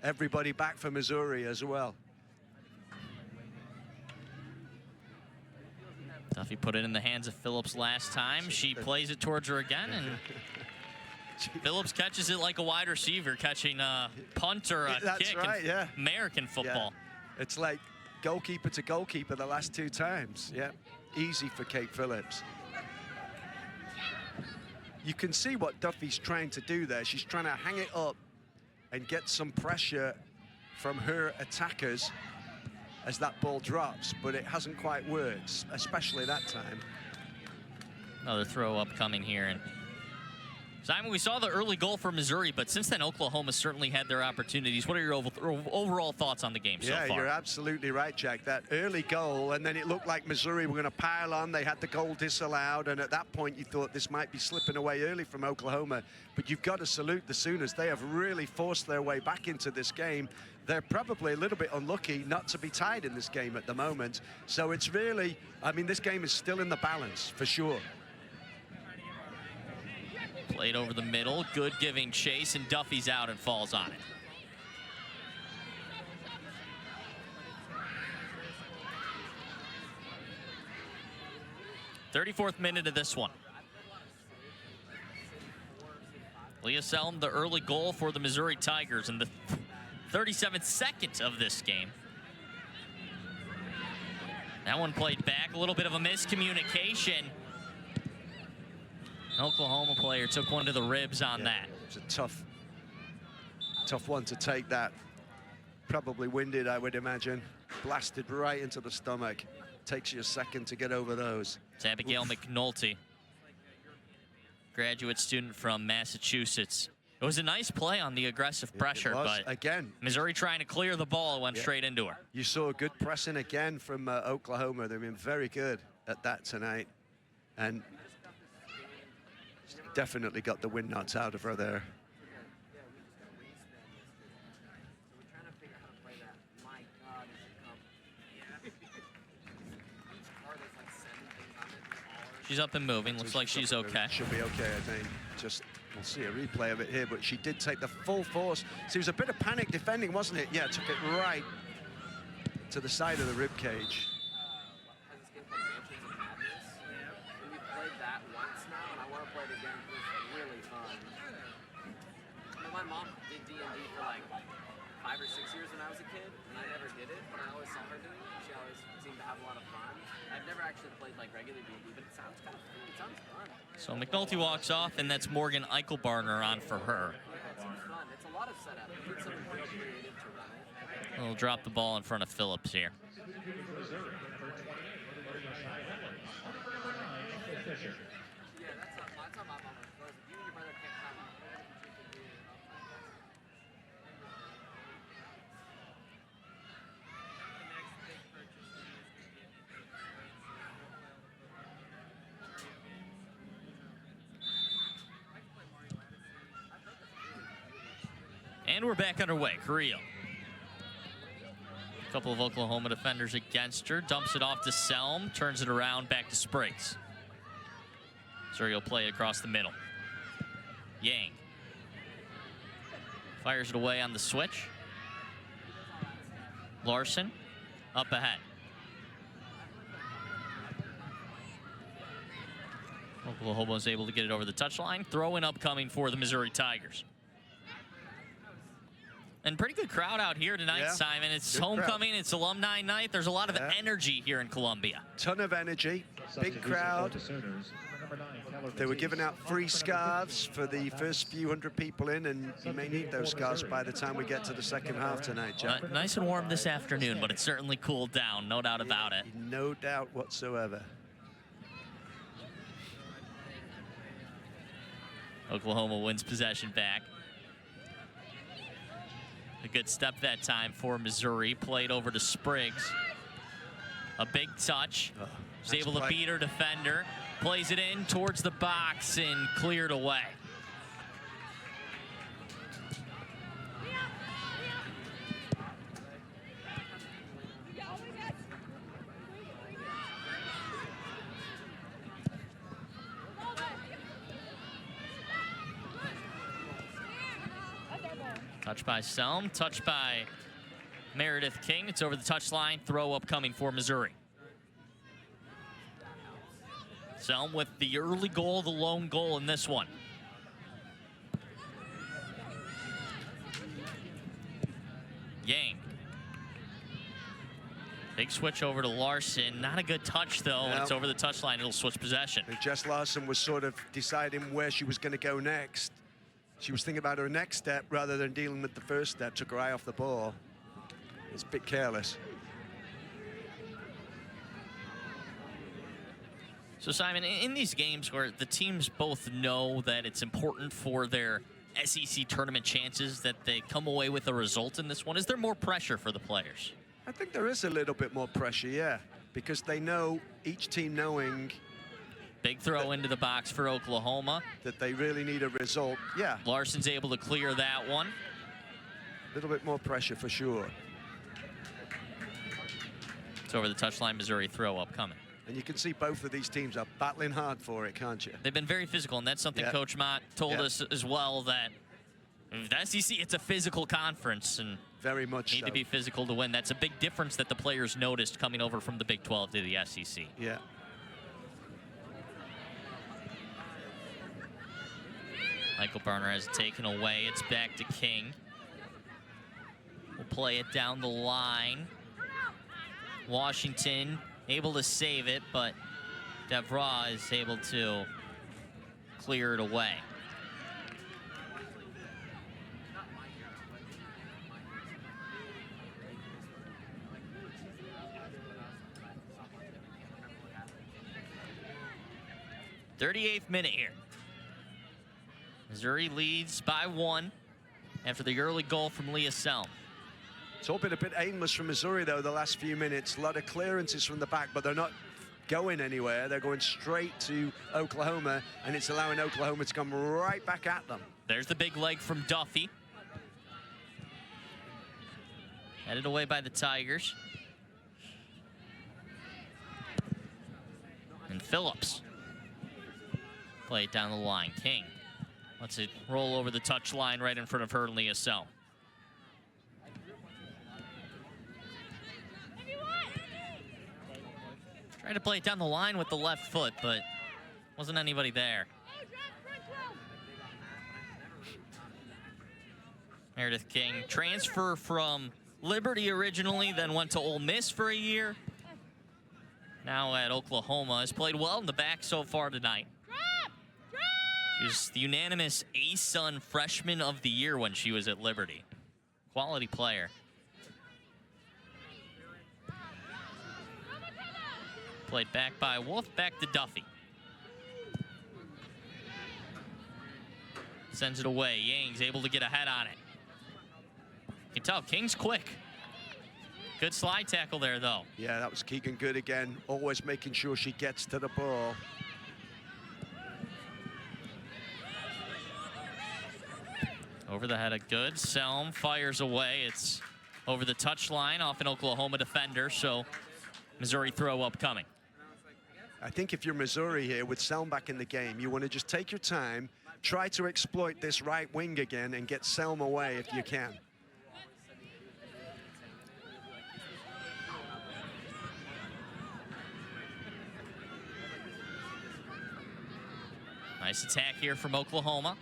Everybody back for Missouri as well. Duffy put it in the hands of Phillips last time. She plays it towards her again, and Phillips catches it like a wide receiver catching a punt or a kick in American football. Yeah. It's like goalkeeper to goalkeeper the last two times. Yeah, easy for Kate Phillips. You can see what Duffy's trying to do there. She's trying to hang it up and get some pressure from her attackers as that ball drops, but it hasn't quite worked, especially that time. Another throw upcoming here. And Simon, we saw the early goal for Missouri, but since then, Oklahoma certainly had their opportunities. What are your overall thoughts on the game so far? Yeah, you're absolutely right, Jack. That early goal, and then it looked like Missouri were going to pile on. They had the goal disallowed, and at that point, you thought this might be slipping away early from Oklahoma. But you've got to salute the Sooners. They have really forced their way back into this game. They're probably a little bit unlucky not to be tied in this game at the moment. So it's really, I mean, this game is still in the balance, for sure. Played over the middle, good giving chase, and Duffy's out and falls on it. '34th minute of this one. Leah Selm, the early goal for the Missouri Tigers in the 37th second of this game. That one played back, a little bit of a miscommunication. An Oklahoma player took one to the ribs on that. It's a tough one to take that. Probably winded, I would imagine. Blasted right into the stomach. Takes you a second to get over those. It's Abigail McNulty, graduate student from Massachusetts. It was a nice play on the aggressive pressure, but again, Missouri trying to clear the ball, went straight into her. You saw good pressing again from Oklahoma. They've been very good at that tonight, and definitely got the wind knocked out of her there. She's up and moving. Looks like she's okay. She'll be okay, I think. Just, we'll see a replay of it here, but she did take the full force. So it was a bit of panic defending, wasn't it? Yeah, took it right to the side of the rib cage. My mom did D&D for like 5 or 6 years when I was a kid, and I never did it, but I always saw her doing it. She always seemed to have a lot of fun. I've never actually played like regular D&D, but it sounds kind of fun. It sounds fun. So McNulty walks off, and that's Morgan Eichelbarner on for her. Yeah, it seems fun. It's a lot of setup. You need something more creative to run it. We'll drop the ball in front of Phillips here. Yeah, that's how my mom was. You and your brother can't have it. And we're back underway. Carrillo. A couple of Oklahoma defenders against her. Dumps it off to Selm. Turns it around back to Spriggs. Missouri will play it across the middle. Yang. Fires it away on the switch. Larson up ahead. Oklahoma is able to get it over the touchline. Throw-in upcoming for the Missouri Tigers. And pretty good crowd out here tonight, yeah. Simon. It's Good homecoming, crowd. it's alumni night. There's a lot of energy here in Columbia. Ton of energy, big crowd. They were giving out free scarves for the first few hundred people in, and you may need those scarves by the time we get to the second half tonight, Jack. Nice and warm this afternoon, but it's certainly cooled down, no doubt about it. No doubt whatsoever. Oklahoma wins possession back. A good step that time for Missouri. Played over to Spriggs. A big touch. Was able to beat her defender. Plays it in towards the box and cleared away. Touch by Selm, touch by Meredith King. It's over the touchline. Throw upcoming for Missouri. Selm with the early goal, the lone goal in this one. Yang. Big switch over to Larson. Not a good touch, though. When it's over the touchline, it'll switch possession. Jess Larson was sort of deciding where she was going to go next. She was thinking about her next step rather than dealing with the first step. Took her eye off the ball. It's a bit careless. So, Simon, in these games where the teams both know that it's important for their SEC tournament chances that they come away with a result in this one, is there more pressure for the players? I think there is a little bit more pressure, yeah, because they know, each team knowing Big throw into the box for Oklahoma. that they really need a result. Yeah, Larson's able to clear that one. a little bit more pressure for sure. It's over the touchline, Missouri throw upcoming. And you can see both of these teams are battling hard for it, can't you? They've been very physical, and that's something Yeah. Coach Mott told Yeah. us as well, that the SEC, it's a physical conference, and Very much need so. to be physical to win. That's a big difference that the players noticed coming over from the Big 12 to the SEC. Yeah. Michael Barner has taken away. It's back to King. We'll play it down the line. Washington able to save it, but Devraw is able to clear it away. .38th minute here. Missouri leads by 1 after the early goal from Leah Selm. It's all been a bit aimless from Missouri, though, the last few minutes. A lot of clearances from the back, but they're not going anywhere. They're going straight to Oklahoma, and it's allowing Oklahoma to come right back at them. There's the big leg from Duffy. Headed away by the Tigers. And Phillips. Play it down the line. King lets it roll over the touch line right in front of her and Leah Selm. Tried to play it down the line with the left foot, but wasn't anybody there. Meredith King, transfer from Liberty originally, then went to Ole Miss for a year. Now at Oklahoma, has played well in the back so far tonight. She was the unanimous ASUN Freshman of the Year when she was at Liberty. Quality player. Played back by Wolf, back to Duffy. Sends it away. Yang's able to get a head on it. You can tell King's quick. Good slide tackle there, though. Yeah, that was Keegan Good again, always making sure she gets to the ball. Over the head of Good. Selm fires away. It's over the touchline off an Oklahoma defender, so Missouri throw upcoming. I think if you're Missouri here with Selm back in the game, you want to just take your time, try to exploit this right wing again and get Selm away if you can. Nice attack here from Oklahoma.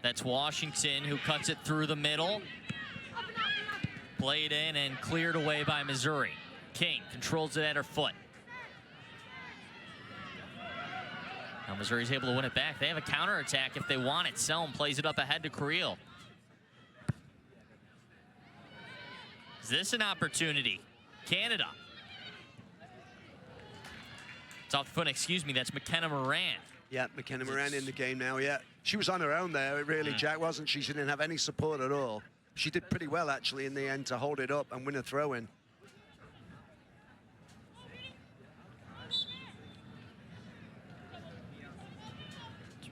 That's Washington who cuts it through the middle. Played in and cleared away by Missouri. King controls it at her foot. Now Missouri's able to win it back. They have a counterattack if they want it. Selm plays it up ahead to Creel. Is this an opportunity? Canada. It's off the foot, excuse me, that's McKenna Moran. Yeah, McKenna Moran in the game now, yeah. She was on her own there, really, Jack, wasn't she? She didn't have any support at all. She did pretty well, actually, in the end to hold it up and win a throw-in.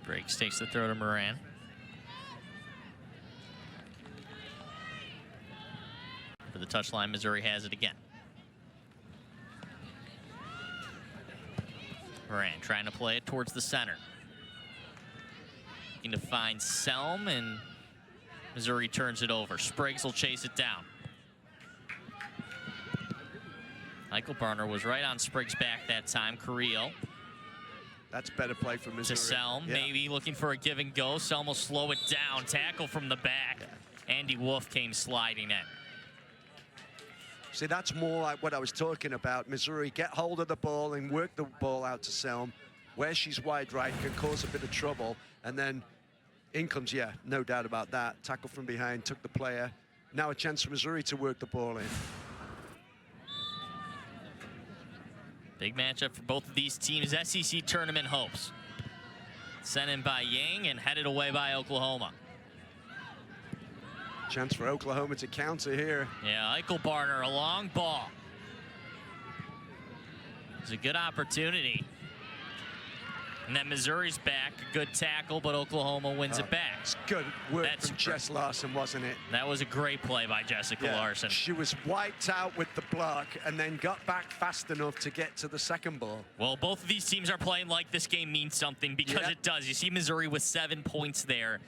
Breaks, takes the throw to Moran. For the touchline, Missouri has it again. Moran trying to play it towards the center. Looking to find Selm, and Missouri turns it over. Spriggs will chase it down. Michael Barner was right on Spriggs' back that time. Carrillo. That's better play from Missouri. To Selm, maybe looking for a give and go. Selm will slow it down. Tackle from the back. Andy Wolf came sliding in. See, that's more like what I was talking about. Missouri get hold of the ball and work the ball out to Selm. Where she's wide right can cause a bit of trouble. And then in comes, yeah, no doubt about that. Tackle from behind, took the player. Now a chance for Missouri to work the ball in. Big matchup for both of these teams. SEC tournament hopes. Sent in by Yang and headed away by Oklahoma. Chance for Oklahoma to counter here. Yeah, Eichel Barner, a long ball. It's a good opportunity. And then Missouri's back. A good tackle, but Oklahoma wins it back. It's good work That's from Jess Larson, wasn't it? That was a great play by Jessica Larson. She was wiped out with the block and then got back fast enough to get to the second ball. Well, both of these teams are playing like this game means something, because it does. You see Missouri with 7 points there.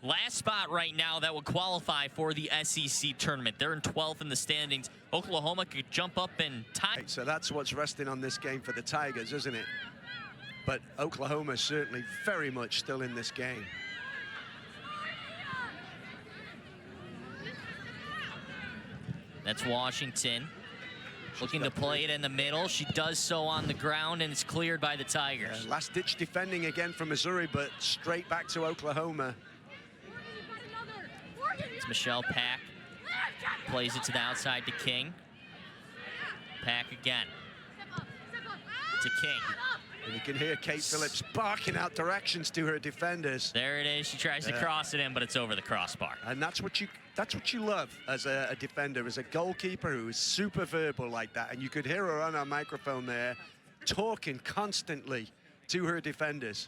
Last spot right now that would qualify for the SEC tournament. They're in 12th in the standings. Oklahoma could jump up and tie. Right, so that's what's resting on this game for the Tigers, isn't it? But Oklahoma certainly very much still in this game. That's Washington looking to play it in the middle. She does so on the ground, and it's cleared by the Tigers. Last-ditch defending again from Missouri, but straight back to Oklahoma. It's Michelle Pack. Plays it to the outside to King. Pack again. To King. And you can hear Kate Phillips barking out directions to her defenders. There it is. She tries to cross it in, but it's over the crossbar. And that's what you love as a defender, as a goalkeeper who is super verbal like that. And you could hear her on our microphone there talking constantly to her defenders.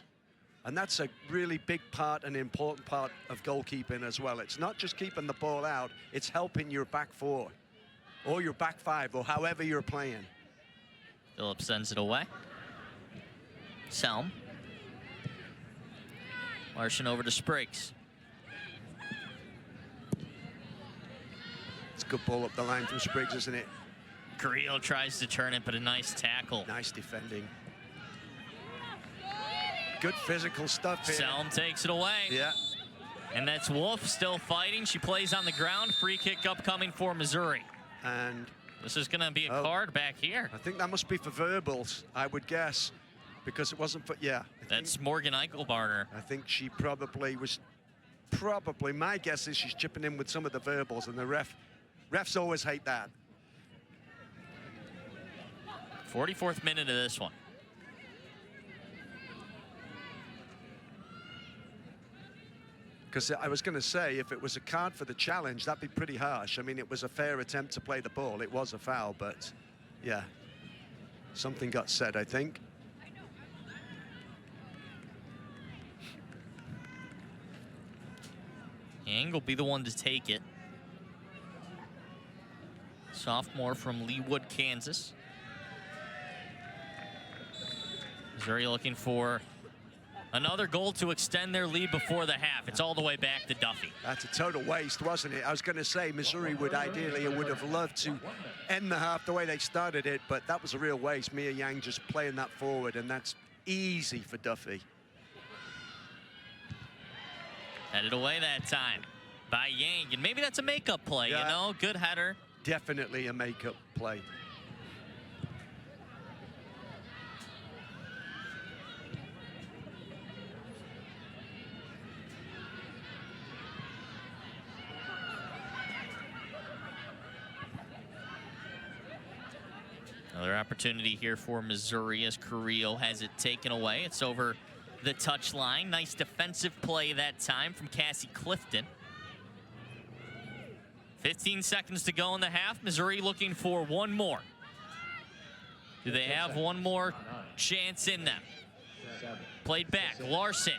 And that's a really big part, an important part of goalkeeping as well. It's not just keeping the ball out, it's helping your back four or your back five or however you're playing. Phillips sends it away. Selm. Larson over to Spriggs. It's a good ball up the line from Spriggs, isn't it? Carrillo tries to turn it, but a nice tackle. Nice defending. Good physical stuff here. Selm takes it away. Yeah. And that's Wolf still fighting. She plays on the ground. Free kick upcoming for Missouri. And this is going to be a card back here. I think that must be for verbals, I would guess, because it wasn't for, That's Morgan Eichelbarner. I think she probably, my guess is she's chipping in with some of the verbals, and the refs always hate that. 44th minute of this one. Because I was going to say, if it was a card for the challenge, that'd be pretty harsh. I mean, it was a fair attempt to play the ball. It was a foul, but yeah, something got said, I think. Yang will be the one to take it. Sophomore from Leawood, Kansas. Missouri looking for another goal to extend their lead before the half. It's all the way back to Duffy. That's a total waste, wasn't it? I was going to say Missouri would ideally would have loved to end the half the way they started it, but that was a real waste. Mia Yang just playing that forward, and that's easy for Duffy. Headed away that time by Yang, and maybe that's a makeup play, you know? Good header. Definitely a makeup play. Another opportunity here for Missouri as Carrillo has it taken away. It's over the touchline. Nice defensive play that time from Cassie Clifton. 15 seconds to go in the half. Missouri looking for one more. Do they have one more chance in them? Played back. Larson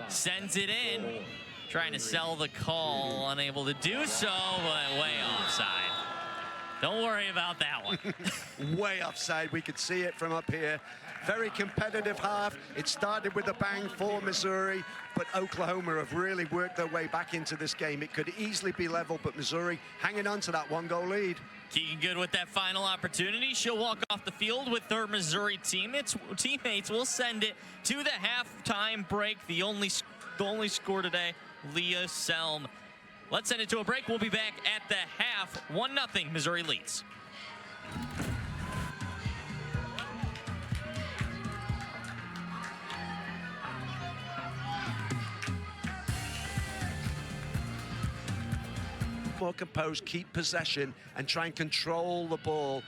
sends it in. Trying to sell the call. Unable to do so, but way offside. Don't worry about that one. Way offside. We could see it from up here. Very competitive half. It started with a bang for Missouri, but Oklahoma have really worked their way back into this game. It could easily be level, but Missouri hanging on to that one-goal lead. Keegan Good with that final opportunity. She'll walk off the field with her Missouri teammates. Will send it to the halftime break. The only score today, Leah Selm. Let's send it to a break. We'll be back at the half. 1-0, Missouri leads. More composed, keep possession, and try and control the ball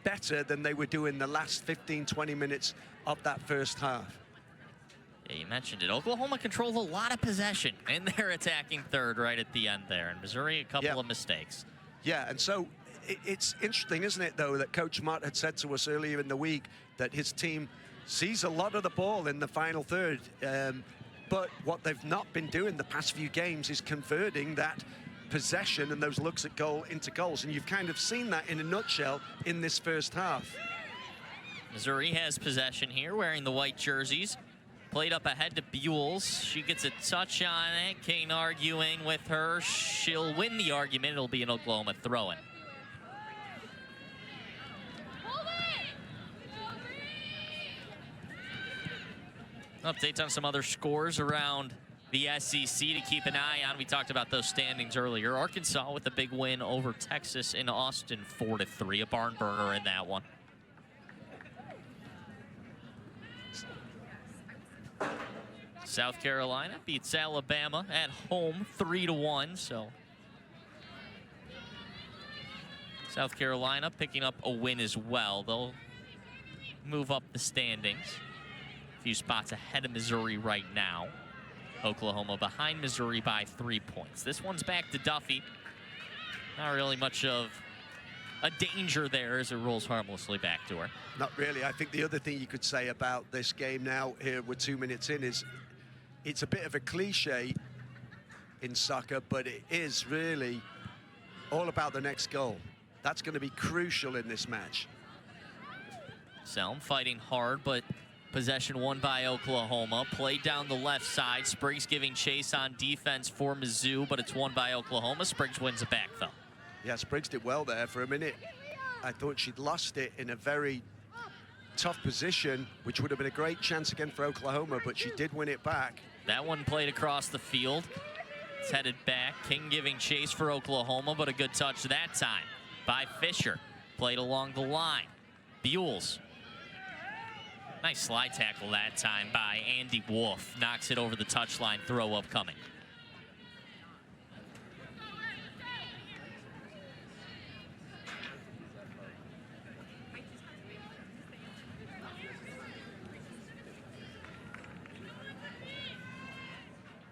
better than they were doing the last 15, 20 minutes of that first half. Yeah, you mentioned it. Oklahoma controlled a lot of possession in their attacking third right at the end there. And Missouri, a couple of mistakes. Yeah, and so it's interesting, isn't it, though, that Coach Mott had said to us earlier in the week that his team sees a lot of the ball in the final third. But what they've not been doing the past few games is converting that possession and those looks at goal into goals. And you've kind of seen that in a nutshell in this first half. Missouri has possession here, wearing the white jerseys. Played up ahead to Buell. She gets a touch on it. Kane arguing with her. She'll win the argument. It'll be an Oklahoma throw-in. Updates on some other scores around the SEC to keep an eye on. We talked about those standings earlier. Arkansas with a big win over Texas in Austin, 4-3. A barn burner in that one. South Carolina beats Alabama at home 3-1. So South Carolina picking up a win as well. They'll move up the standings. A few spots ahead of Missouri right now. Oklahoma behind Missouri by 3 points. This one's back to Duffy. Not really much of a danger there as it rolls harmlessly back to her. Not really. I think the other thing you could say about this game now, here we're 2 minutes in, is it's a bit of a cliche in soccer, but it is really all about the next goal. That's going to be crucial in this match. Selm fighting hard, but possession won by Oklahoma. Played down the left side. Spriggs giving chase on defense for Mizzou, but it's won by Oklahoma. Spriggs wins it back, though. Yeah, Spriggs did well there for a minute. I thought she'd lost it in a very tough position, which would have been a great chance again for Oklahoma, but she did win it back. That one played across the field. It's headed back. King giving chase for Oklahoma, but a good touch that time by Fisher. Played along the line. Buell. Nice slide tackle that time by Andy Wolf. Knocks it over the touchline. Throw up coming.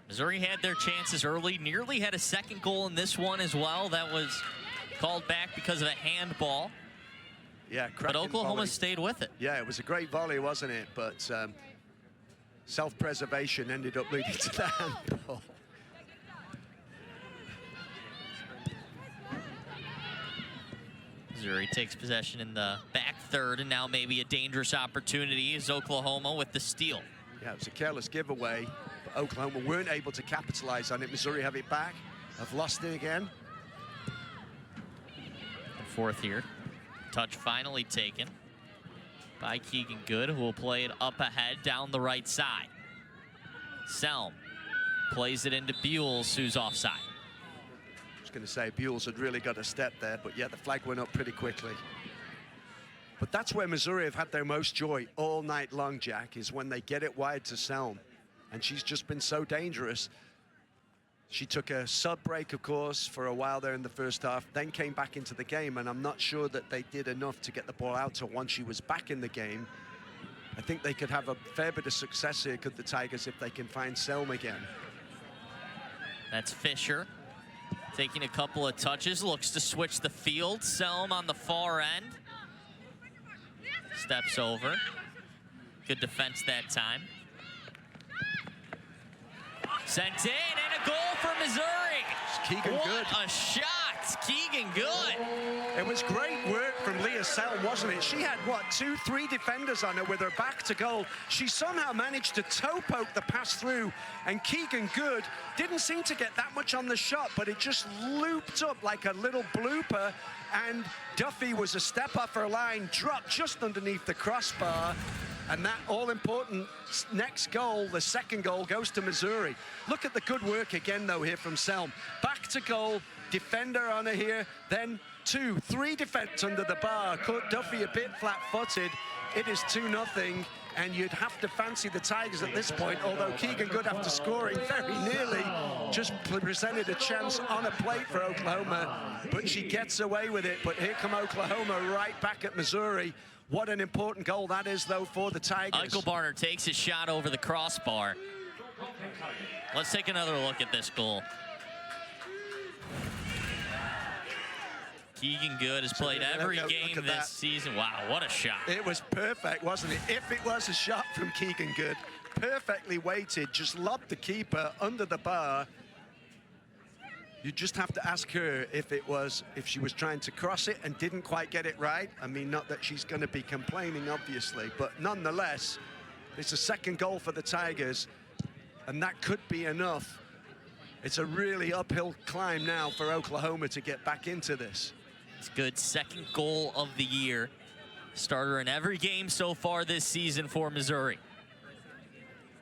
Missouri had their chances early, nearly had a second goal in this one as well. That was called back because of a handball. Yeah, but Oklahoma volley. stayed with it. Yeah, it was a great volley, wasn't it? But self-preservation ended up leading to the handball. Missouri takes possession in the back third, and now maybe a dangerous opportunity is Oklahoma with the steal. Yeah, it was a careless giveaway. Oklahoma weren't able to capitalize on it. Missouri have it back. Have lost it again. And fourth here. Touch finally taken by Keegan Good, who will play it up ahead down the right side. Selm plays it into Buell, who's offside. I was going to say Buell's had really got a step there, but yeah, the flag went up pretty quickly. But that's where Missouri have had their most joy all night long, Jack, is when they get it wide to Selm. And she's just been so dangerous. She took a sub break, of course, for a while there in the first half, then came back into the game, and I'm not sure that they did enough to get the ball out to her once she was back in the game. I think they could have a fair bit of success here, could the Tigers, if they can find Selm again. That's Fisher taking a couple of touches, looks to switch the field. Selm on the far end. Steps over. Good defense that time. Sent in, and a goal for Missouri. Keegan Good. What a shot, Keegan Good. It was great work from Leah Selm, wasn't it? She had, what, 2-3 defenders on her with her back to goal. She somehow managed to toe poke the pass through, and Keegan Good didn't seem to get that much on the shot, but it just looped up like a little blooper, and Duffy was a step off her line, dropped just underneath the crossbar. And that all-important next goal, the second goal, goes to Missouri. Look at the good work again, though, here from Selm. Back to goal, defender on her here, then 2-3 defenders under the bar. Caught Duffy a bit flat-footed. It is 2-0, and you'd have to fancy the Tigers at this point, although Keegan Good, after scoring very nearly, just presented a chance on a plate for Oklahoma, but she gets away with it. But here come Oklahoma right back at Missouri. What an important goal that is, though, for the Tigers. Eichelbarner takes his shot over the crossbar. Let's take another look at this goal. Keegan Good has played every game this season. Wow, what a shot. It was perfect, wasn't it? If it was a shot from Keegan Good, perfectly weighted, just lobbed the keeper under the bar. You just have to ask her if she was trying to cross it and didn't quite get it right. I mean, not that she's going to be complaining, obviously, but nonetheless, it's a second goal for the Tigers, and that could be enough. It's a really uphill climb now for Oklahoma to get back into this. It's Good, second goal of the year. Starter in every game so far this season for Missouri.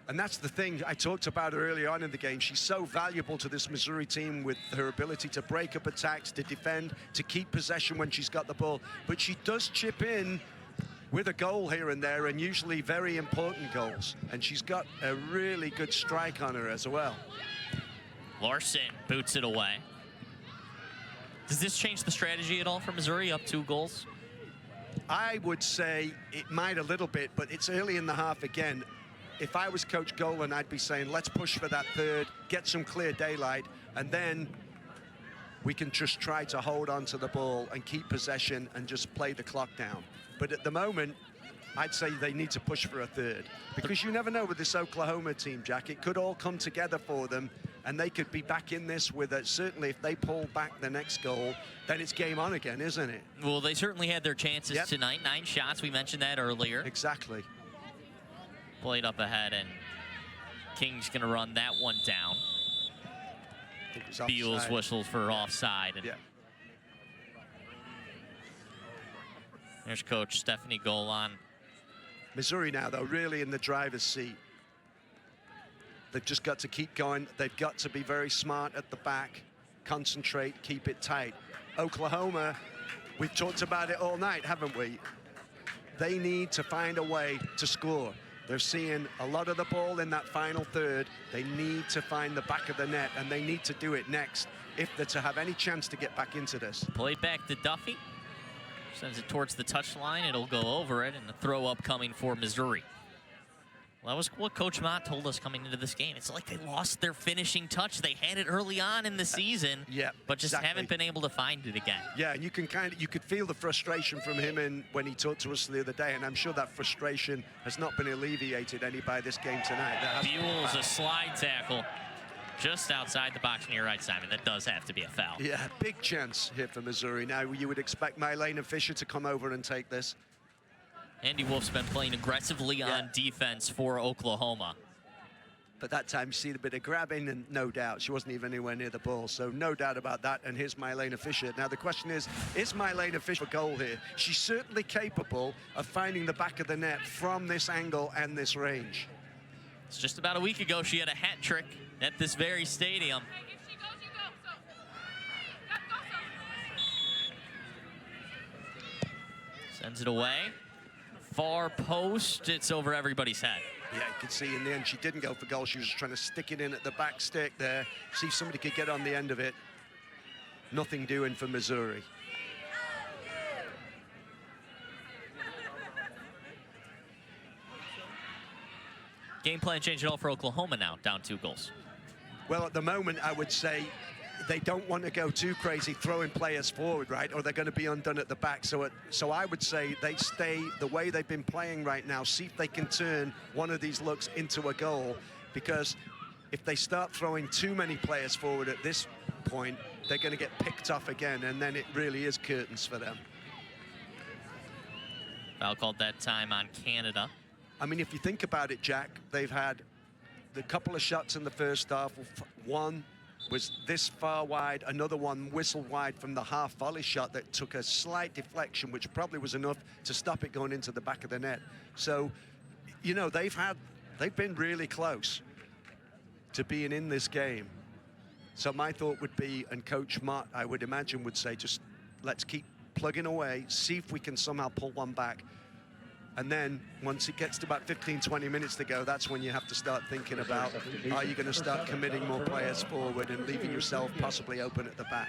And that's the thing I talked about early on in the game. She's so valuable to this Missouri team with her ability to break up attacks, to defend, to keep possession when she's got the ball. But she does chip in with a goal here and there, and usually very important goals. And she's got a really good strike on her as well. Larson boots it away. Does this change the strategy at all for Missouri, up 2 goals? I would say it might a little bit, but it's early in the half again. If I was Coach Golan, I'd be saying, let's push for that third, get some clear daylight, and then we can just try to hold on to the ball and keep possession and just play the clock down. But at the moment, I'd say they need to push for a third, because you never know with this Oklahoma team, Jack. It could all come together for them, and they could be back in this with it. Certainly, if they pull back the next goal, then it's game on again, isn't it? Well, they certainly had their chances tonight. 9 shots, we mentioned that earlier. Exactly. Played up ahead, and King's going to run that one down. Beals whistles for offside. And there's Coach Stephanie Golan. Missouri now, though, really in the driver's seat. They've just got to keep going. They've got to be very smart at the back, concentrate, keep it tight. Oklahoma, we've talked about it all night, haven't we? They need to find a way to score. They're seeing a lot of the ball in that final third. They need to find the back of the net, and they need to do it next if they're to have any chance to get back into this. Played back to Duffy. Sends it towards the touchline. It'll go over it, and the throw up coming for Missouri. Well, that was what Coach Mott told us coming into this game. It's like they lost their finishing touch. They had it early on in the season, but just haven't been able to find it again. Yeah, and you could feel the frustration from him when he talked to us the other day, and I'm sure that frustration has not been alleviated any by this game tonight. Buell's a slide tackle just outside the box near right, Simon. That does have to be a foul. Yeah, big chance here for Missouri. Now, you would expect Mylena Fisher to come over and take this. Andy Wolf's been playing aggressively on defense for Oklahoma. But that time you see a bit of grabbing, and no doubt she wasn't even anywhere near the ball, so no doubt about that. And here's Mylena Fisher. Now the question is Mylena Fisher a goal here? She's certainly capable of finding the back of the net from this angle and this range. It's just about a week ago she had a hat trick at this very stadium. Sends it away. Far post, it's over everybody's head. Yeah, you can see in the end she didn't go for goal. She was trying to stick it in at the back stick there, see if somebody could get on the end of it. Nothing doing for Missouri. Game plan change at all for Oklahoma now, down 2 goals? Well, at the moment, I would say they don't want to go too crazy throwing players forward, right? Or they're going to be undone at the back. So I would say they stay the way they've been playing right now, see if they can turn one of these looks into a goal. Because if they start throwing too many players forward at this point, they're going to get picked off again, and then it really is curtains for them. Foul called that time on Canada. I mean, if you think about it, Jack, they've had the couple of shots in the first half. One was this far wide, another one whistled wide from the half volley shot that took a slight deflection, which probably was enough to stop it going into the back of the net. So, you know, they've been really close to being in this game. So my thought would be, and Coach Mott, I would imagine, would say, just let's keep plugging away, see if we can somehow pull one back. And then once it gets to about 15, 20 minutes to go, that's when you have to start thinking about, are you going to start committing more players forward and leaving yourself possibly open at the back?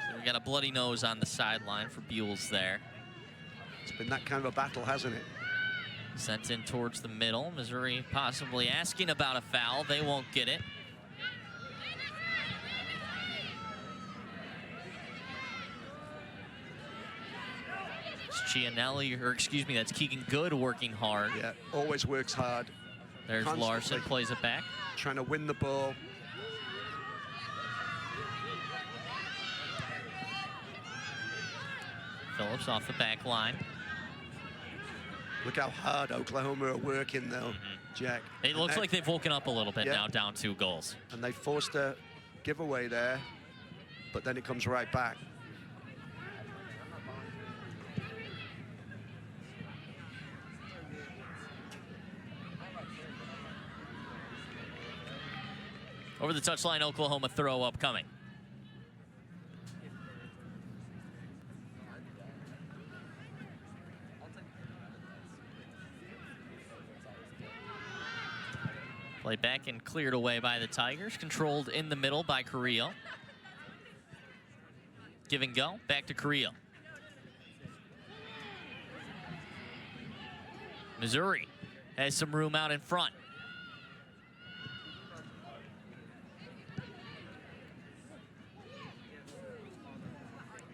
So we got a bloody nose on the sideline for Buell's there. It's been that kind of a battle, hasn't it? Sent in towards the middle. Missouri possibly asking about a foul. They won't get it. Cianelli, or excuse me, that's Keegan Good working hard. Yeah, always works hard. There's Constantly Larson, plays it back. trying to win the ball. Phillips off the back line. Look how hard Oklahoma are working, though, Jack. It looks like they've woken up a little bit Yeah. now, down 2 goals. And they forced a giveaway there, but then it comes right back. Over the touchline, Oklahoma throw up coming. Played back and cleared away by the Tigers. Controlled in the middle by Carrillo. Give and go, back to Carrillo. Missouri has some room out in front.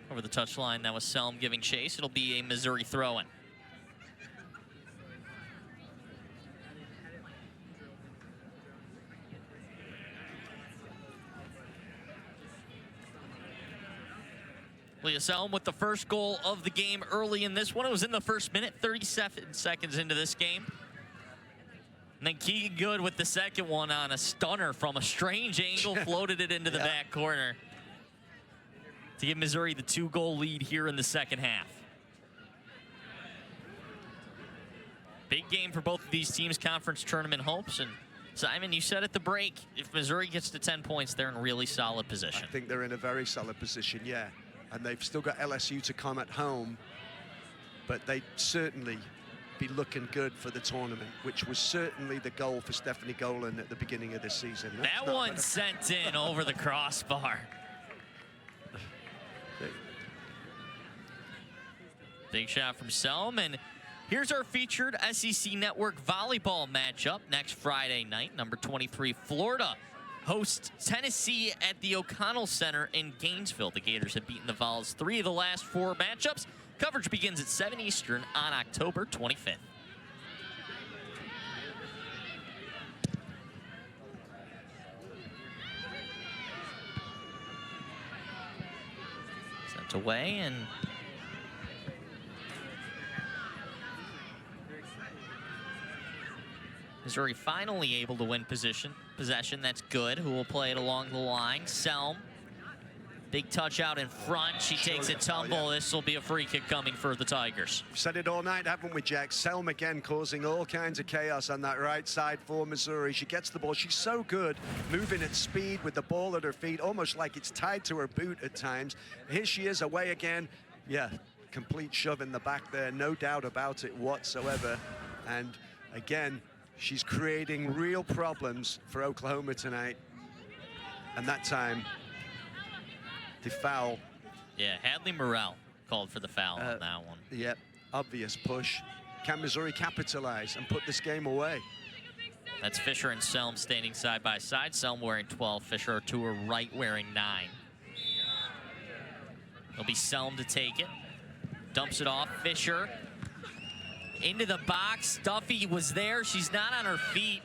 Over the touchline, that was Selm giving chase. It'll be a Missouri throw-in. Leah Selm with the first goal of the game early in this one. It was in the first minute, 37 seconds into this game. And then Keegan Good with the second one on a stunner from a strange angle, floated it into the back corner to give Missouri the 2-goal lead here in the second half. Big game for both of these teams, conference tournament hopes. And Simon, you said at the break, if Missouri gets to 10 points, they're in really solid position. I think they're in a very solid position, yeah. And they've still got LSU to come at home, but they'd certainly be looking good for the tournament, which was certainly the goal for Stephanie Golan at the beginning of this season. That one sent in over the crossbar. Big shot from Selm, and here's our featured SEC Network volleyball matchup next Friday night. Number 23, Florida hosts Tennessee at the O'Connell Center in Gainesville. The Gators have beaten the Vols 3 of the last 4 matchups. Coverage begins at 7 Eastern on October 25th. Sent away, and Missouri finally able to win possession. That's good. Who will play it along the line? Selm. Big touch out in front. She takes a tumble. This will be a free kick coming for the Tigers. We've said it all night, haven't we, Jack? Selm again causing all kinds of chaos on that right side for Missouri. She gets the ball. She's so good moving at speed with the ball at her feet, almost like it's tied to her boot at times. Here she is away again. Yeah, complete shove in the back there. No doubt about it whatsoever. And again, she's creating real problems for Oklahoma tonight. And that time, the foul. Yeah, Hadley Morrell called for the foul on that one. Yep, obvious push. Can Missouri capitalize and put this game away? That's Fisher and Selm standing side by side. Selm wearing 12, Fisher to her right wearing 9. It'll be Selm to take it. Dumps it off, Fisher. Into the box, Duffy was there. She's not on her feet.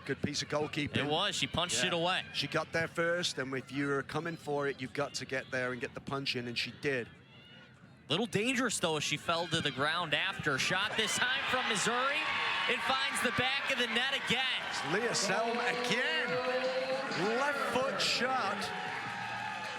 Good piece of goalkeeping. It was, she punched it away. She got there first, and if you're coming for it, you've got to get there and get the punch in, and she did. Little dangerous, though, as she fell to the ground after. Shot this time from Missouri. It finds the back of the net again. It's Leah Selm again. Left foot shot.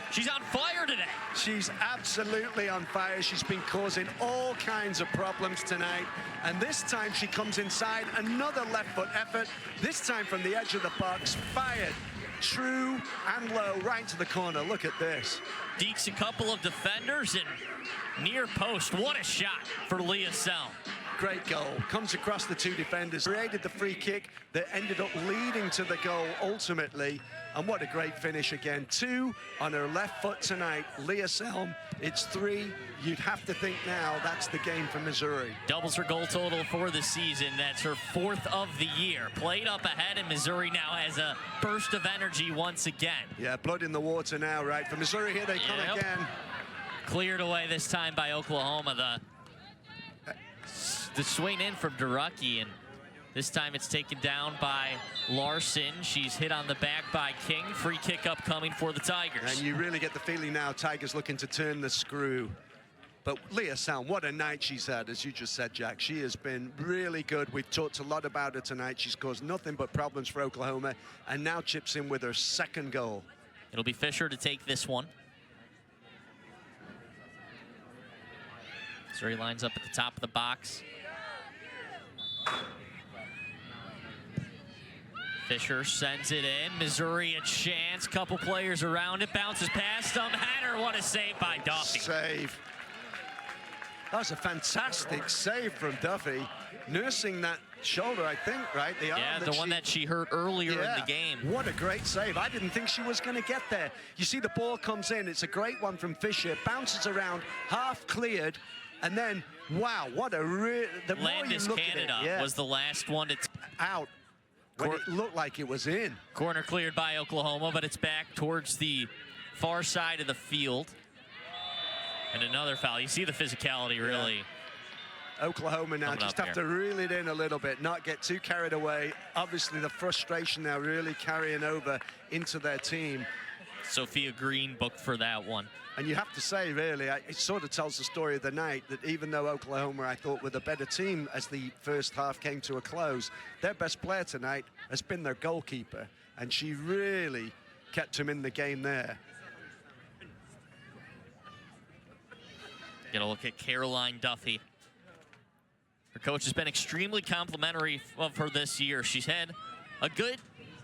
She's on fire today. She's absolutely on fire. She's been causing all kinds of problems tonight. And this time she comes inside, another left foot effort, this time from the edge of the box, fired true and low right to the corner. Look at this. Dekes a couple of defenders and near post. What a shot for Leah Selm. Great goal. Comes across the 2 defenders, created the free kick that ended up leading to the goal ultimately. And what a great finish again. 2 on her left foot tonight. Leah Selm, it's 3. You'd have to think now that's the game for Missouri. Doubles her goal total for the season. That's her 4th of the year. Played up ahead, and Missouri now has a burst of energy once again. Yeah, blood in the water now, right? For Missouri, here they come again. Cleared away this time by Oklahoma. The The swing in from Durucky, and this time it's taken down by Larson. She's hit on the back by King. Free kick upcoming for the Tigers. And you really get the feeling now Tigers looking to turn the screw. But Leah Salm, what a night she's had, as you just said, Jack. She has been really good. We've talked a lot about her tonight. She's caused nothing but problems for Oklahoma, and now chips in with her second goal. It'll be Fisher to take this one. Missouri lines up at the top of the box. Fisher sends it in. Missouri a chance. Couple players around it. Bounces past them. Header, what a save by Duffy. Save. That was a fantastic save from Duffy. Nursing that shoulder, I think, right? The arm Yeah, the one that she hurt earlier in the game. What a great save. I didn't think she was going to get there. You see the ball comes in. It's a great one from Fisher. Bounces around, half cleared. And then, wow, what a the more you Landis look Canada at it, was the last one to out when it looked like it was in. Corner cleared by Oklahoma, but it's back towards the far side of the field. And another foul. You see the physicality, really. Oklahoma now just have to reel it in a little bit, not get too carried away. Obviously, the frustration now really carrying over into their team. Sophia Green booked for that one. And you have to say, really, it sort of tells the story of the night that even though Oklahoma, I thought, were the better team as the first half came to a close, their best player tonight has been their goalkeeper. And she really kept him in the game there. Get a look at Caroline Duffy. Her coach has been extremely complimentary of her this year. She's had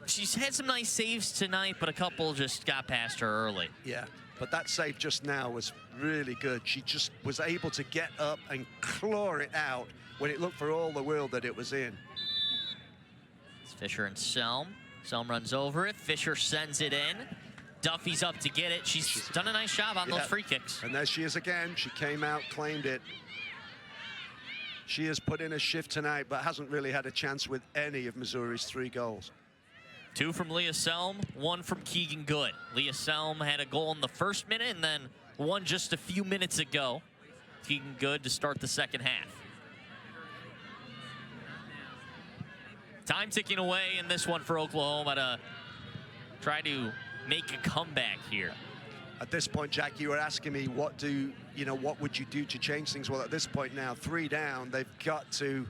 some nice saves tonight, but a couple just got past her early. Yeah, but that save just now was really good. She just was able to get up and claw it out when it looked for all the world that it was in. It's Fisher and Selm. Selm runs over it. Fisher sends it in. Duffy's up to get it. She's done a nice job on those free kicks. And there she is again. She came out, claimed it. She has put in a shift tonight, but hasn't really had a chance with any of Missouri's 3 goals. 2 from Leah Selm, 1 from Keegan Good. Leah Selm had a goal in the first minute and then one just a few minutes ago. Keegan Good to start the second half. Time ticking away in this one for Oklahoma to try to make a comeback here. At this point, Jack, you were asking me what would you do to change things? Well, at this point now, 3 down, they've got to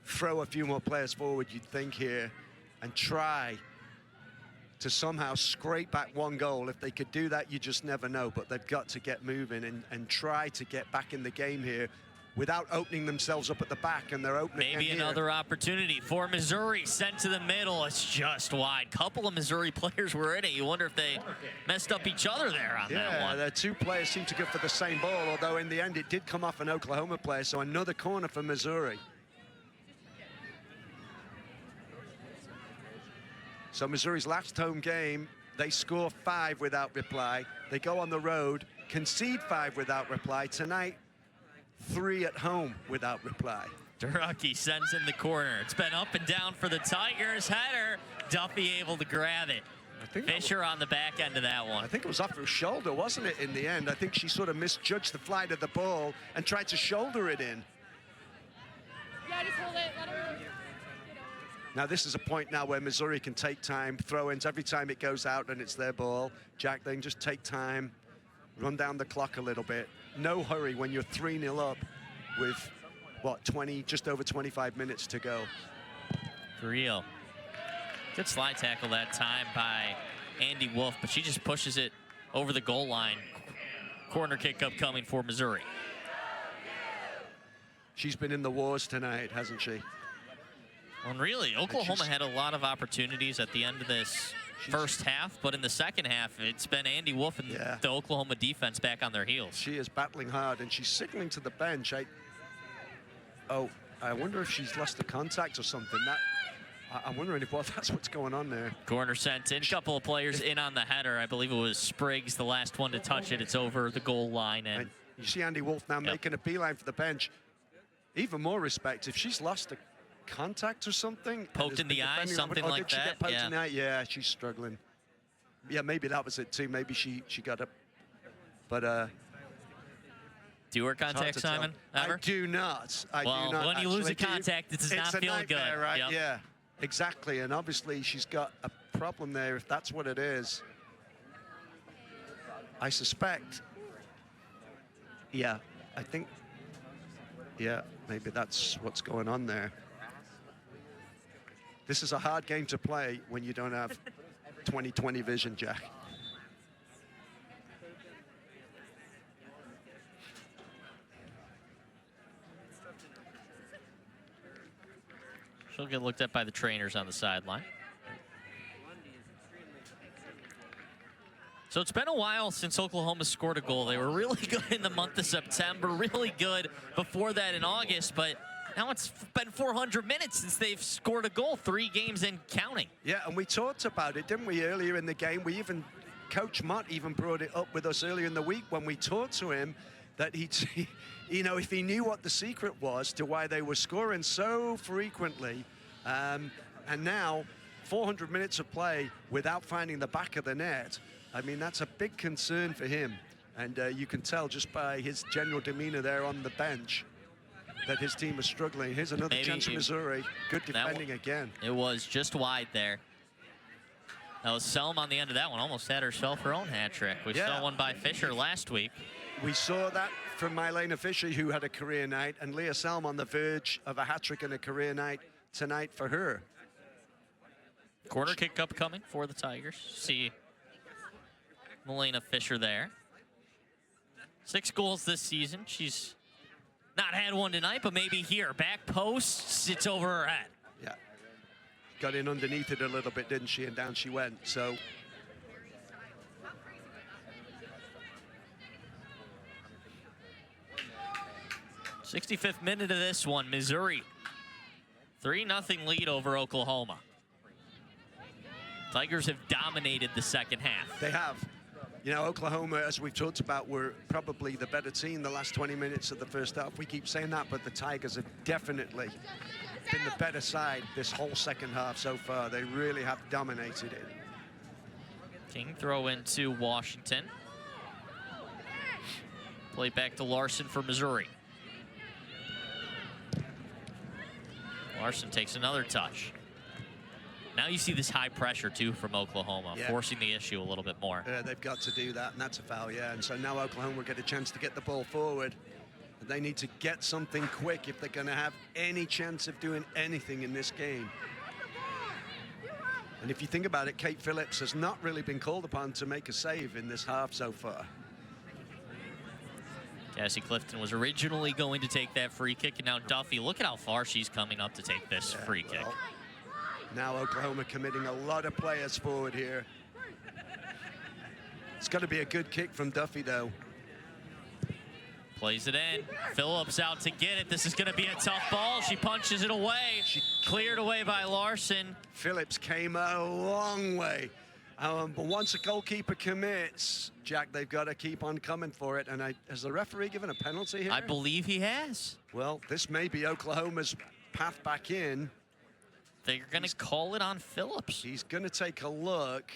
throw a few more players forward, you'd think, here, and try to somehow scrape back 1 goal. If they could do that, you just never know, but they've got to get moving and try to get back in the game here without opening themselves up at the back, and they're opening. Maybe another opportunity for Missouri, sent to the middle. It's just wide. Couple of Missouri players were in it. You wonder if they messed up each other there on that one. Yeah, the 2 players seem to go for the same ball, although in the end it did come off an Oklahoma player, so another corner for Missouri. So Missouri's last home game, they score 5 without reply. They go on the road, concede 5 without reply. Tonight, 3 at home without reply. Durucky sends in the corner. It's been up and down for the Tigers. Header, Duffy able to grab it. Fisher on the back end of that one. I think it was off her shoulder, wasn't it, in the end? I think she sort of misjudged the flight of the ball and tried to shoulder it in. Yeah, just hold it, let her. Now, this is a point now where Missouri can take time, throw-ins every time it goes out and it's their ball. Jack, they can just take time, run down the clock a little bit. No hurry when you're 3-0 up with, what, just over 25 minutes to go. For real. Good slide tackle that time by Andy Wolf, but she just pushes it over the goal line. Corner kick upcoming for Missouri. She's been in the wars tonight, hasn't she? Well, really, Oklahoma had a lot of opportunities at the end of this first half, but in the second half, it's been Andy Wolf and the Oklahoma defense back on their heels. She is battling hard, and she's signaling to the bench. I wonder if she's lost the contact or something. I'm wondering if that's what's going on there. Corner sent in. A couple of players in on the header. I believe it was Spriggs, the last one to touch it. It's over the goal line. And you see Andy Wolf now making a beeline for the bench. Even more respect, if she's lost a contact or something. Poked in the eye, something like that. Did she get poked in the eye? Yeah, she's struggling. Yeah, maybe that was it too. Maybe she got up. But Do her It's hard contact, to tell. Simon? Ever? I do not. I Well, do not. when you lose a actually. contact, it's not a feeling nightmare, good. right? Yep. Yeah, exactly. And obviously, she's got a problem there, if that's what it is. I suspect. Yeah, I think. Yeah, maybe that's what's going on there. This is a hard game to play when you don't have 20/20 vision, Jack. She'll get looked at by the trainers on the sideline. So it's been a while since Oklahoma scored a goal. They were really good in the month of September, really good before that in August, but now it's been 400 minutes since they've scored a goal, 3 games and counting. Yeah, and we talked about it, didn't we, earlier in the game? Coach Mott even brought it up with us earlier in the week when we talked to him that you know, if he knew what the secret was to why they were scoring so frequently, and now 400 minutes of play without finding the back of the net, I mean, that's a big concern for him. And you can tell just by his general demeanor there on the bench that his team is struggling. Here's another chance for Missouri. Good defending again. It was just wide there. That was Selm on the end of that one. Almost had herself her own hat trick. We saw one by Fisher last week. We saw that from Mylena Fisher, who had a career night, and Leah Selm on the verge of a hat trick and a career night tonight for her. Corner kick upcoming for the Tigers. See Mylena Fisher there. 6 goals this season. She's not had one tonight, but maybe here. Back post, sits over her head. Yeah. Got in underneath it a little bit, didn't she? And down she went. So 65th minute of this one, Missouri. 3-0 lead over Oklahoma. Tigers have dominated the second half. they have. You know, Oklahoma, as we've talked about, were probably the better team the last 20 minutes of the first half. We keep saying that, but the Tigers have definitely been the better side this whole second half so far. They really have dominated it. King throw into Washington. Play back to Larson for Missouri. Larson takes another touch. Now you see this high pressure, too, from Oklahoma, forcing the issue a little bit more. Yeah, they've got to do that, and that's a foul, yeah. And so now Oklahoma will get a chance to get the ball forward. And they need to get something quick if they're going to have any chance of doing anything in this game. And if you think about it, Kate Phillips has not really been called upon to make a save in this half so far. Cassie Clifton was originally going to take that free kick, and now Duffy, look at how far she's coming up to take this free kick. Now Oklahoma committing a lot of players forward here. It's got to be a good kick from Duffy, though. Plays it in. Phillips out to get it. This is going to be a tough ball. She punches it away. Cleared away by Larson. Phillips came a long way. But once a goalkeeper commits, Jack, they've got to keep on coming for it. And has the referee given a penalty here? I believe he has. Well, this may be Oklahoma's path back in. They're going to call it on Phillips. He's going to take a look.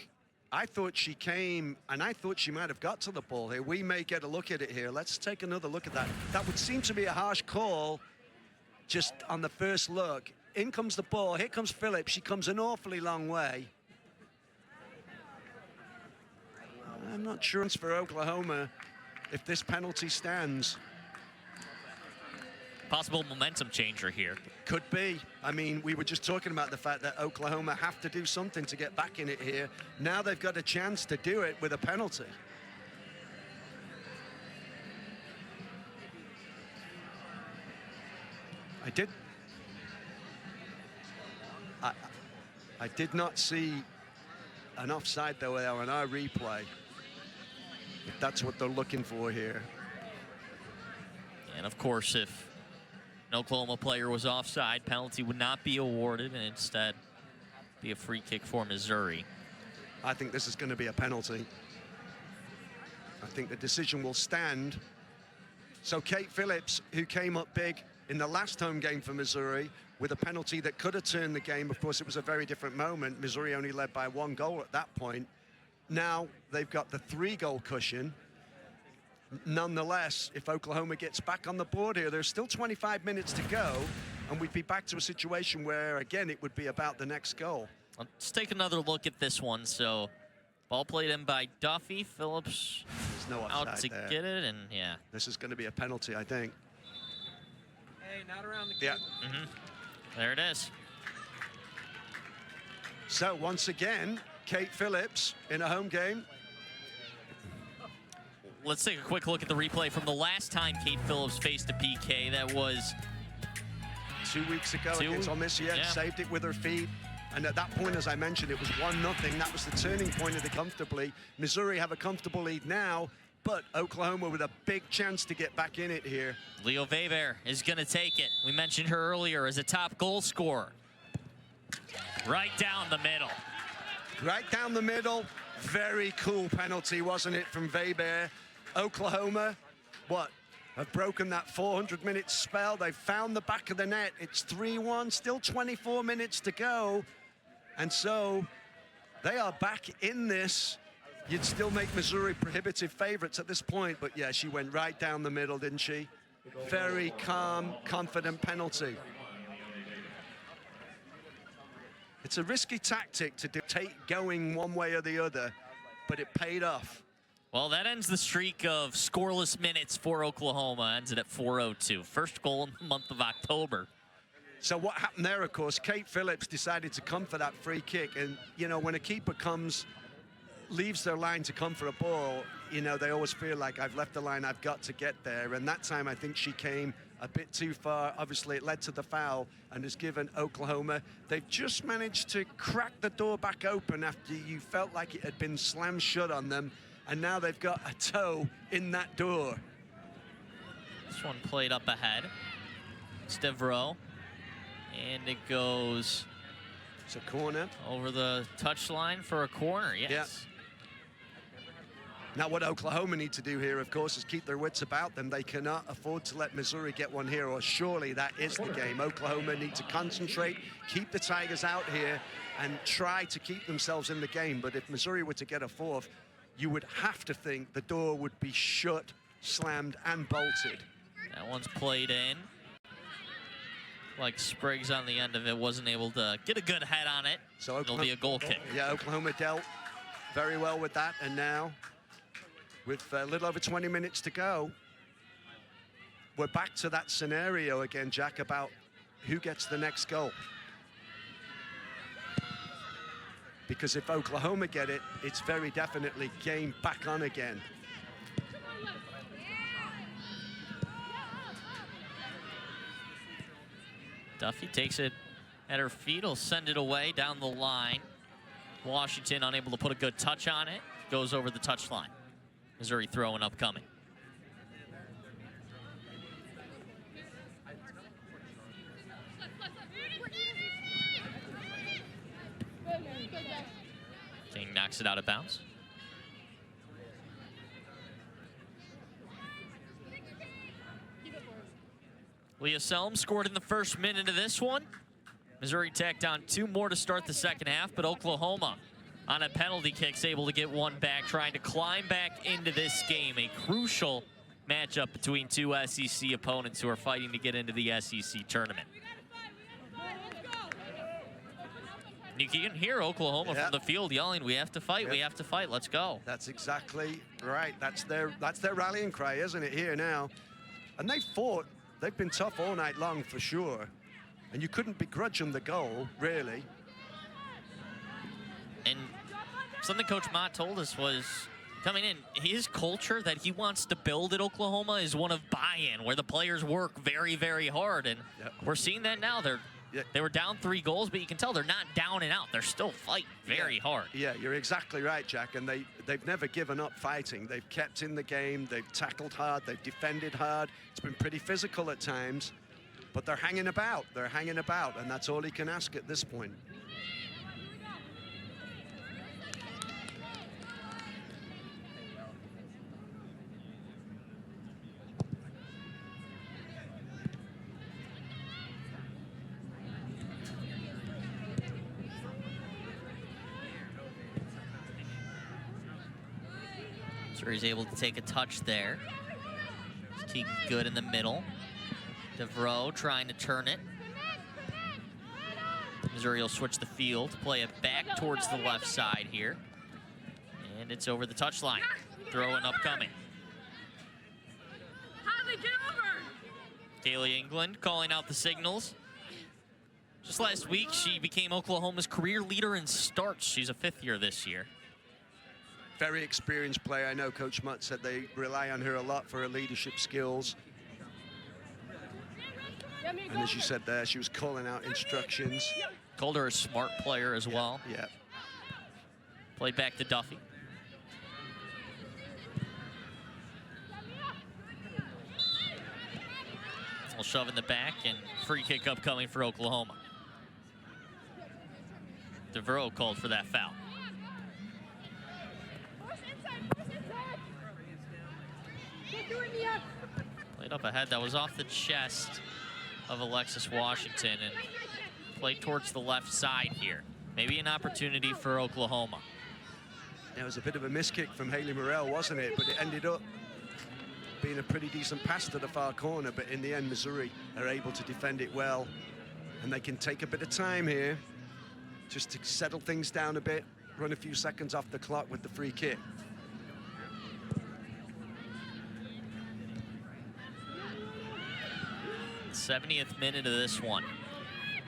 I thought she came, and I thought she might have got to the ball here. We may get a look at it here. Let's take another look at that. That would seem to be a harsh call just on the first look. In comes the ball. Here comes Phillips. She comes an awfully long way. I'm not sure it's for Oklahoma if this penalty stands. Possible momentum changer here. Could be. I mean, we were just talking about the fact that Oklahoma have to do something to get back in it here. Now they've got a chance to do it with a penalty. I did not see an offside though on our replay. If that's what they're looking for here. And of course, if an Oklahoma player was offside, penalty would not be awarded, and instead be a free kick for Missouri. I think this is going to be a penalty. I think the decision will stand. So Kate Phillips, who came up big in the last home game for Missouri with a penalty that could have turned the game. Of course, it was a very different moment. Missouri only led by 1 goal at that point. Now they've got the 3-goal cushion. nonetheless, if Oklahoma gets back on the board here, there's still 25 minutes to go, and we'd be back to a situation where, again, it would be about the next goal. Let's take another look at this one. So, ball played in by Duffy. Phillips There's no out offside to there. get it, and yeah. This is going to be a penalty, I think. Hey, not around the Yeah. There it is. So once again, Kate Phillips in a home game. Let's take a quick look at the replay from the last time Kate Phillips faced a PK. That was 2 weeks ago against Ole Miss. Yeah, saved it with her feet. And at that point, as I mentioned, it was 1-0. That was the turning point of the comfortably. Missouri have a comfortable lead now, but Oklahoma with a big chance to get back in it here. Leo Weber is going to take it. We mentioned her earlier as a top goal scorer. Right down the middle. Right down the middle. Very cool penalty, wasn't it, from Weber? Oklahoma, have broken that 400-minute spell. They've found the back of the net. It's 3-1, still 24 minutes to go. And so they are back in this. You'd still make Missouri prohibitive favorites at this point, but yeah, she went right down the middle, didn't she? Very calm, confident penalty. It's a risky tactic to dictate going one way or the other, but it paid off. Well, that ends the streak of scoreless minutes for Oklahoma. Ends it at 4:02. First goal in the month of October. So what happened there, of course, Kate Phillips decided to come for that free kick. And, you know, when a keeper leaves their line to come for a ball, you know, they always feel like, I've left the line, I've got to get there. And that time, I think she came a bit too far. Obviously, it led to the foul and has given Oklahoma. They've just managed to crack the door back open after you felt like it had been slammed shut on them. And now they've got a toe in that door. This one played up ahead. Stevrow. And it goes... It's a corner. Over the touchline for a corner, yes. Yeah. Now what Oklahoma need to do here, of course, is keep their wits about them. They cannot afford to let Missouri get one here, or surely that is the game. Oklahoma need to concentrate, keep the Tigers out here, and try to keep themselves in the game. But if Missouri were to get a fourth, you would have to think the door would be shut, slammed, and bolted. That one's played in. Like Spriggs on the end of it wasn't able to get a good head on it. So it'll be a goal kick. Yeah, Oklahoma dealt very well with that. And now, with a little over 20 minutes to go, we're back to that scenario again, Jack, about who gets the next goal. Because if Oklahoma get it, it's very definitely game back on again. Duffy takes it at her feet, will send it away down the line. Washington unable to put a good touch on it. Goes over the touchline. Missouri throwing upcoming. King knocks it out of bounds. Leah Selm scored in the first minute of this one. Missouri tacked on 2 more to start the second half, but Oklahoma on a penalty kick's able to get one back, trying to climb back into this game. A crucial matchup between 2 SEC opponents who are fighting to get into the SEC tournament. You can hear Oklahoma from the field yelling, "We have to fight, we have to fight, let's go." That's exactly right. That's their rallying cry, isn't it, here now? And they fought. They've been tough all night long, for sure. And you couldn't begrudge them the goal, really. And something Coach Mott told us was, coming in, his culture that he wants to build at Oklahoma is one of buy-in, where the players work very, very hard. And we're seeing that now. They were down 3 goals, but you can tell they're not down and out. They're still fighting very hard. Yeah, you're exactly right, Jack. And they've never given up fighting. They've kept in the game. They've tackled hard. They've defended hard. It's been pretty physical at times, but they're hanging about. They're hanging about, and that's all you can ask at this point. Missouri's able to take a touch there. Keegan Good in the middle. Devereaux trying to turn it. Missouri will switch the field, play it back towards the left side here. And it's over the touchline. Throw-in upcoming. Kaylee England calling out the signals. Just last week, she became Oklahoma's career leader in starts. She's a 5th year this year. Very experienced player. I know Coach Mutt said they rely on her a lot for her leadership skills. And as you said there, she was calling out instructions. Called her a smart player as well. Yeah. Played back to Duffy. We'll shove in the back, and free kick upcoming for Oklahoma. Devereaux called for that foul. Played up ahead. That was off the chest of Alexis Washington and played towards the left side here. Maybe an opportunity for Oklahoma. It was a bit of a miss kick from Haley Morrell, wasn't it? But it ended up being a pretty decent pass to the far corner. But in the end, Missouri are able to defend it well. And they can take a bit of time here just to settle things down a bit, run a few seconds off the clock with the free kick. The 70th minute of this one.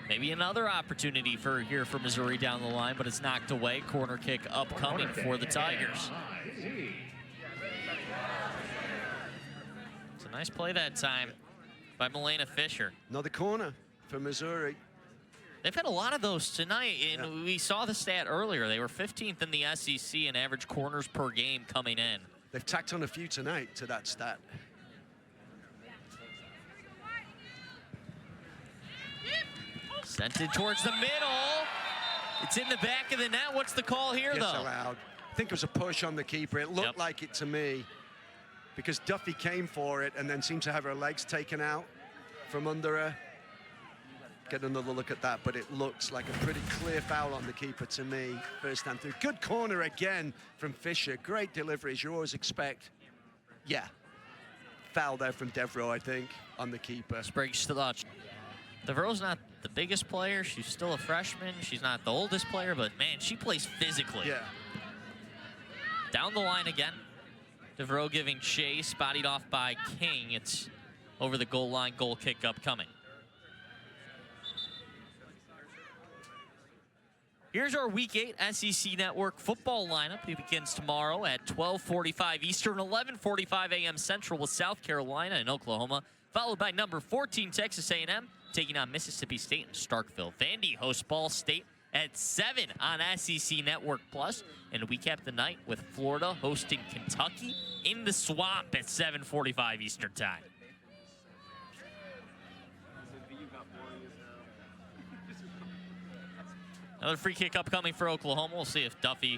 Maybe another opportunity for Missouri down the line, but it's knocked away. Corner kick upcoming for the Tigers. It's a nice play that time by Milena Fisher. Another corner for Missouri. They've had a lot of those tonight, and we saw the stat earlier. They were 15th in the SEC in average corners per game coming in. They've tacked on a few tonight to that stat. Sent it towards the middle. It's in the back of the net. What's the call here, though? Disallowed. I think it was a push on the keeper. It looked like it to me because Duffy came for it and then seemed to have her legs taken out from under her. Get another look at that, but it looks like a pretty clear foul on the keeper to me. First time through. Good corner again from Fisher. Great delivery, as you always expect. Yeah. Foul there from Devereaux, I think, on the keeper. Sprague touch. Devereaux's not the biggest player. She's still a freshman. She's not the oldest player, but man, she plays physically. Yeah. Down the line again. Devereaux giving chase, bodied off by King. It's over the goal line, goal kick upcoming. Here's our Week 8 SEC Network football lineup. It begins tomorrow at 12:45 Eastern, 11:45 a.m. Central with South Carolina and Oklahoma, followed by number 14 Texas A&M taking on Mississippi State and Starkville. Vandy hosts Ball State at 7 on SEC Network Plus, and we cap the night with Florida hosting Kentucky in the Swamp at 7:45 Eastern Time. Another free kick upcoming for Oklahoma. We'll see if Duffy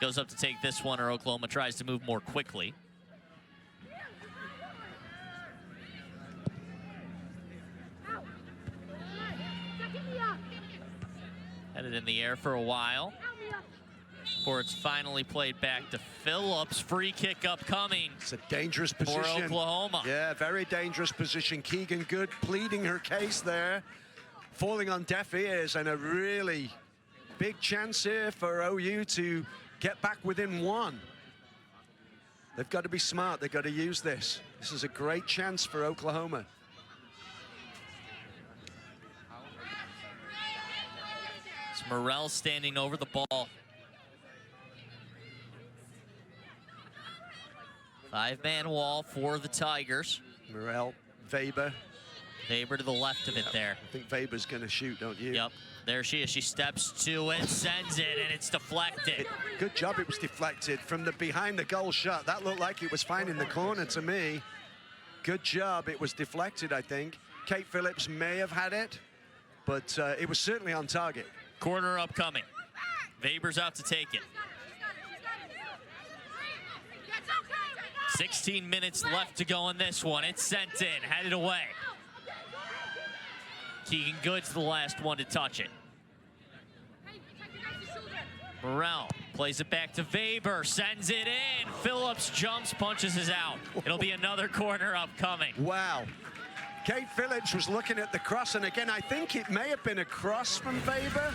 goes up to take this one or Oklahoma tries to move more quickly. Headed in the air for a while before it's finally played back to Phillips. Free kick upcoming. It's a dangerous position for Oklahoma. Yeah, very dangerous position. Keegan Good pleading her case there, falling on deaf ears, and a really big chance here for OU to get back within one. They've got to be smart. They've got to use this. This is a great chance for Oklahoma. It's Morrell standing over the ball. 5-man wall for the Tigers. Morrell, Weber. Weber to the left of it there. I think Weber's going to shoot, don't you? Yep. There she is. She steps to it, sends it, and it's deflected. Good job it was deflected from the behind the goal shot. That looked like it was fine in the corner to me. Good job. It was deflected, I think. Kate Phillips may have had it, but it was certainly on target. Corner upcoming. Weber's out to take it. 16 minutes left to go in this one. It's sent in, headed away. Keegan Good's the last one to touch it. Morrell plays it back to Weber, sends it in. Phillips jumps, punches is out. It'll be another corner upcoming. Wow. Kate Phillips was looking at the cross, and again, I think it may have been a cross from Weber,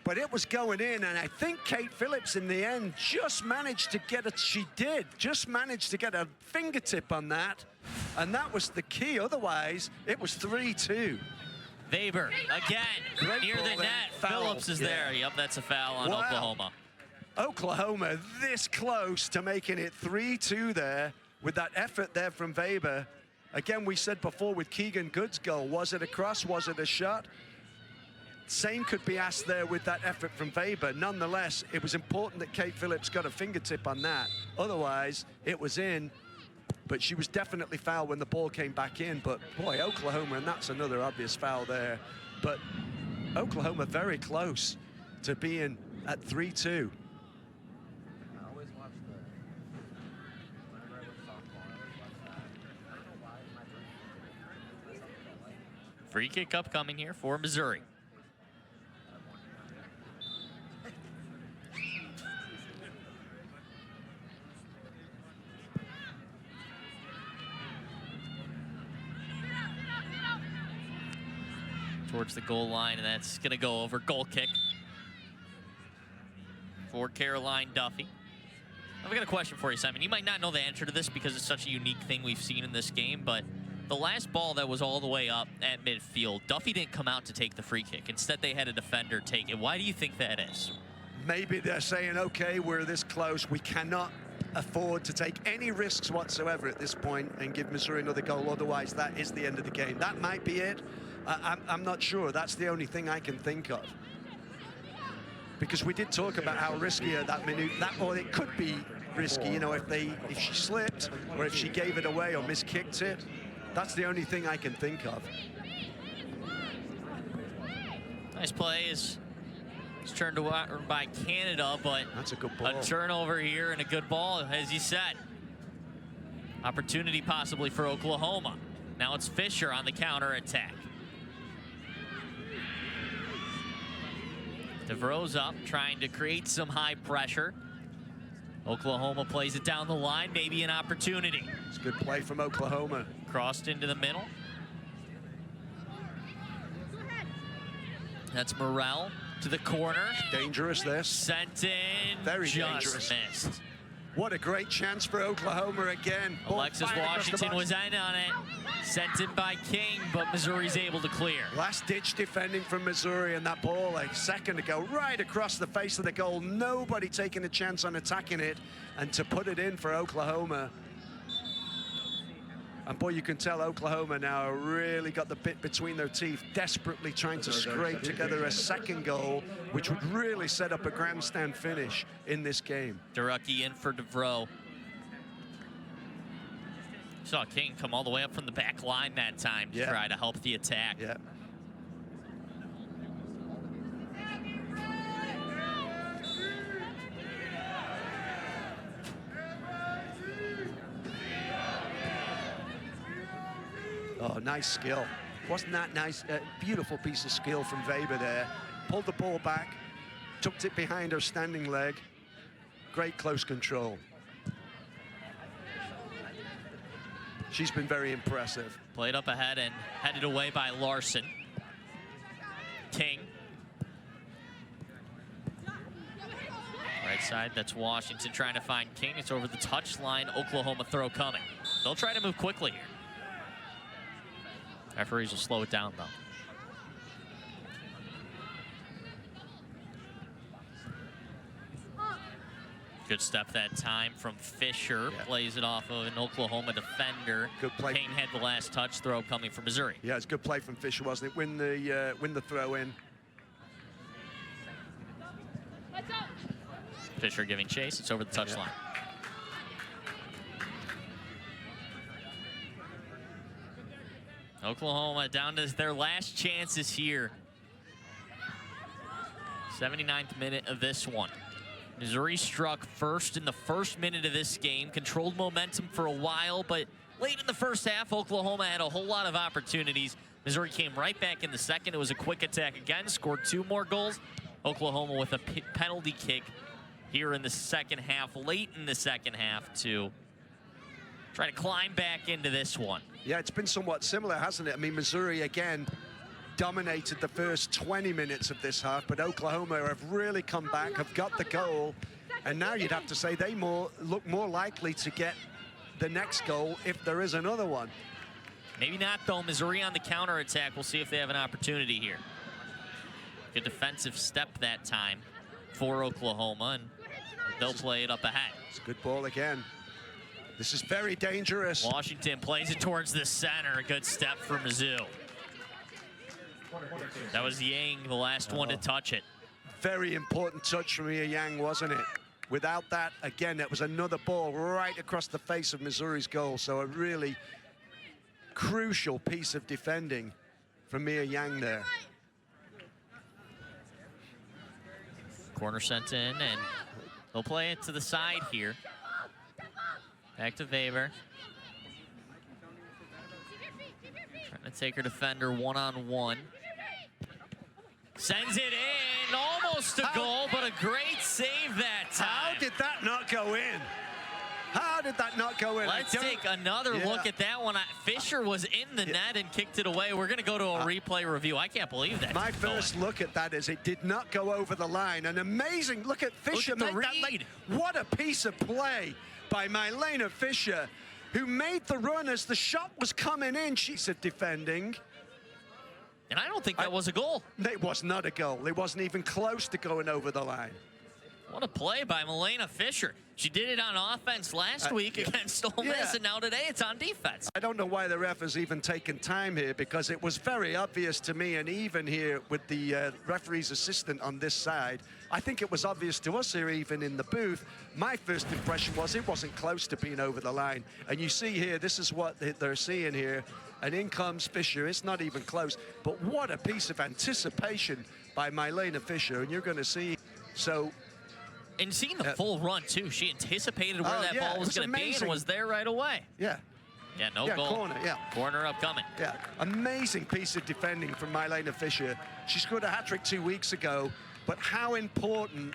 but it was going in, and I think Kate Phillips in the end just managed to get just managed to get a fingertip on that, and that was the key. Otherwise, it was 3-2. Weber again Great near ball the there. net. Foul. Phillips is Yeah. there. Yep, that's a foul on Wow. Oklahoma. Oklahoma this close to making it 3-2 there with that effort there from Weber. Again, we said before with Keegan Good's goal, was it a cross, was it a shot? Same could be asked there with that effort from Weber. Nonetheless, it was important that Kate Phillips got a fingertip on that. Otherwise, it was in, but she was definitely fouled when the ball came back in. But boy, Oklahoma, and that's another obvious foul there. But Oklahoma very close to being at 3-2. I always watch whenever I watch softball, I always watch that. I don't know why my brain that's something I like. Free kick upcoming here for Missouri. Towards the goal line, and that's going to go over. Goal kick for Caroline Duffy. I've got a question for you, Simon. You might not know the answer to this because it's such a unique thing we've seen in this game, but the last ball that was all the way up at midfield, Duffy didn't come out to take the free kick. Instead, they had a defender take it. Why do you think that is? Maybe they're saying, okay, we're this close. We cannot afford to take any risks whatsoever at this point and give Missouri another goal. Otherwise, that is the end of the game. That might be it. I'm not sure. That's the only thing I can think of. Because we did talk about how risky that minute, or it could be risky, you know, if she slipped or if she gave it away or miskicked it. That's the only thing I can think of. Nice play is turned around by Canada, but that's a good ball. A turnover here and a good ball, as you said. Opportunity possibly for Oklahoma. Now it's Fisher on the counter attack. DeVrow's up, trying to create some high pressure. Oklahoma plays it down the line, maybe an opportunity. It's a good play from Oklahoma. Crossed into the middle. That's Morrell to the corner. Dangerous this. Sent in. Very just dangerous. Missed. What a great chance for Oklahoma again. Ball Alexis fired across the Washington box. was in on it. Sent in by King, but Missouri's able to clear. Last-ditch defending from Missouri, and that ball a second ago right across the face of the goal. Nobody taking a chance on attacking it, and to put it in for Oklahoma. And boy, you can tell Oklahoma now really got the bit between their teeth, desperately trying to scrape together a second goal, which would really set up a grandstand finish in this game. Durucky in for DeVrow. Saw King come all the way up from the back line that time to try to help the attack. Yeah. Oh, nice skill. Wasn't that nice? Beautiful piece of skill from Weber there. Pulled the ball back, tucked it behind her standing leg. Great close control. She's been very impressive. Played up ahead and headed away by Larson. King. Right side, that's Washington trying to find King. It's over the touchline. Oklahoma throw coming. They'll try to move quickly here. Referees will slow it down, though. Good step that time from Fisher. Yeah. Plays it off of an Oklahoma defender. Good play. Kane had the last touch. Throw coming from Missouri. Yeah, it's a good play from Fisher, wasn't it? Win the throw in. Fisher giving chase. It's over the touchline. Oklahoma down to their last chances here. 79th minute of this one. Missouri struck first in the first minute of this game, controlled momentum for a while, but late in the first half, Oklahoma had a whole lot of opportunities. Missouri came right back in the second. It was a quick attack again, scored 2 more goals. Oklahoma with a penalty kick here in the second half, late in the second half, to try to climb back into this one. Yeah, it's been somewhat similar, hasn't it? I mean, Missouri, again, dominated the first 20 minutes of this half, but Oklahoma have really come back, have got the goal, and now you'd have to say they look more likely to get the next goal if there is another one. Maybe not, though. Missouri on the counterattack. We'll see if they have an opportunity here. Good defensive step that time for Oklahoma, and they'll play it up ahead. It's a good ball again. This is very dangerous. Washington plays it towards the center. A good step for Mizzou. That was Yang, the last one to touch it. Very important touch from Mia Yang, wasn't it? Without that, again, it was another ball right across the face of Missouri's goal. So a really crucial piece of defending from Mia Yang there. Corner sent in, and they'll play it to the side here. Back to Weber. Trying to take her defender one-on-one. Sends it in, almost a goal, but a great save that time. How did that not go in? How did that not go in? Let's take another look at that one. Fisher was in the net and kicked it away. We're going to go to a replay review. I can't believe that. My first look at that is it did not go over the line. An amazing look at Fisher. Look at the read. What a piece of play by Mylena Fisher, who made the run as the shot was coming in. She's defending. And I don't think that was a goal. It was not a goal. It wasn't even close to going over the line. What a play by Mylena Fisher. She did it on offense last week against Ole Miss, and now today it's on defense. I don't know why the ref has even taken time here, because it was very obvious to me, and even here with the referee's assistant on this side, I think it was obvious to us here, even in the booth. My first impression was it wasn't close to being over the line. And you see here, this is what they're seeing here. And in comes Fisher. It's not even close. But what a piece of anticipation by Mylena Fisher. And you're going to see, so... And seeing the full run, too. She anticipated where that ball was going to be and was there right away. Yeah. Yeah, no goal. Corner, Corner upcoming. Yeah, amazing piece of defending from Mylena Fisher. She scored a hat-trick 2 weeks ago, but how important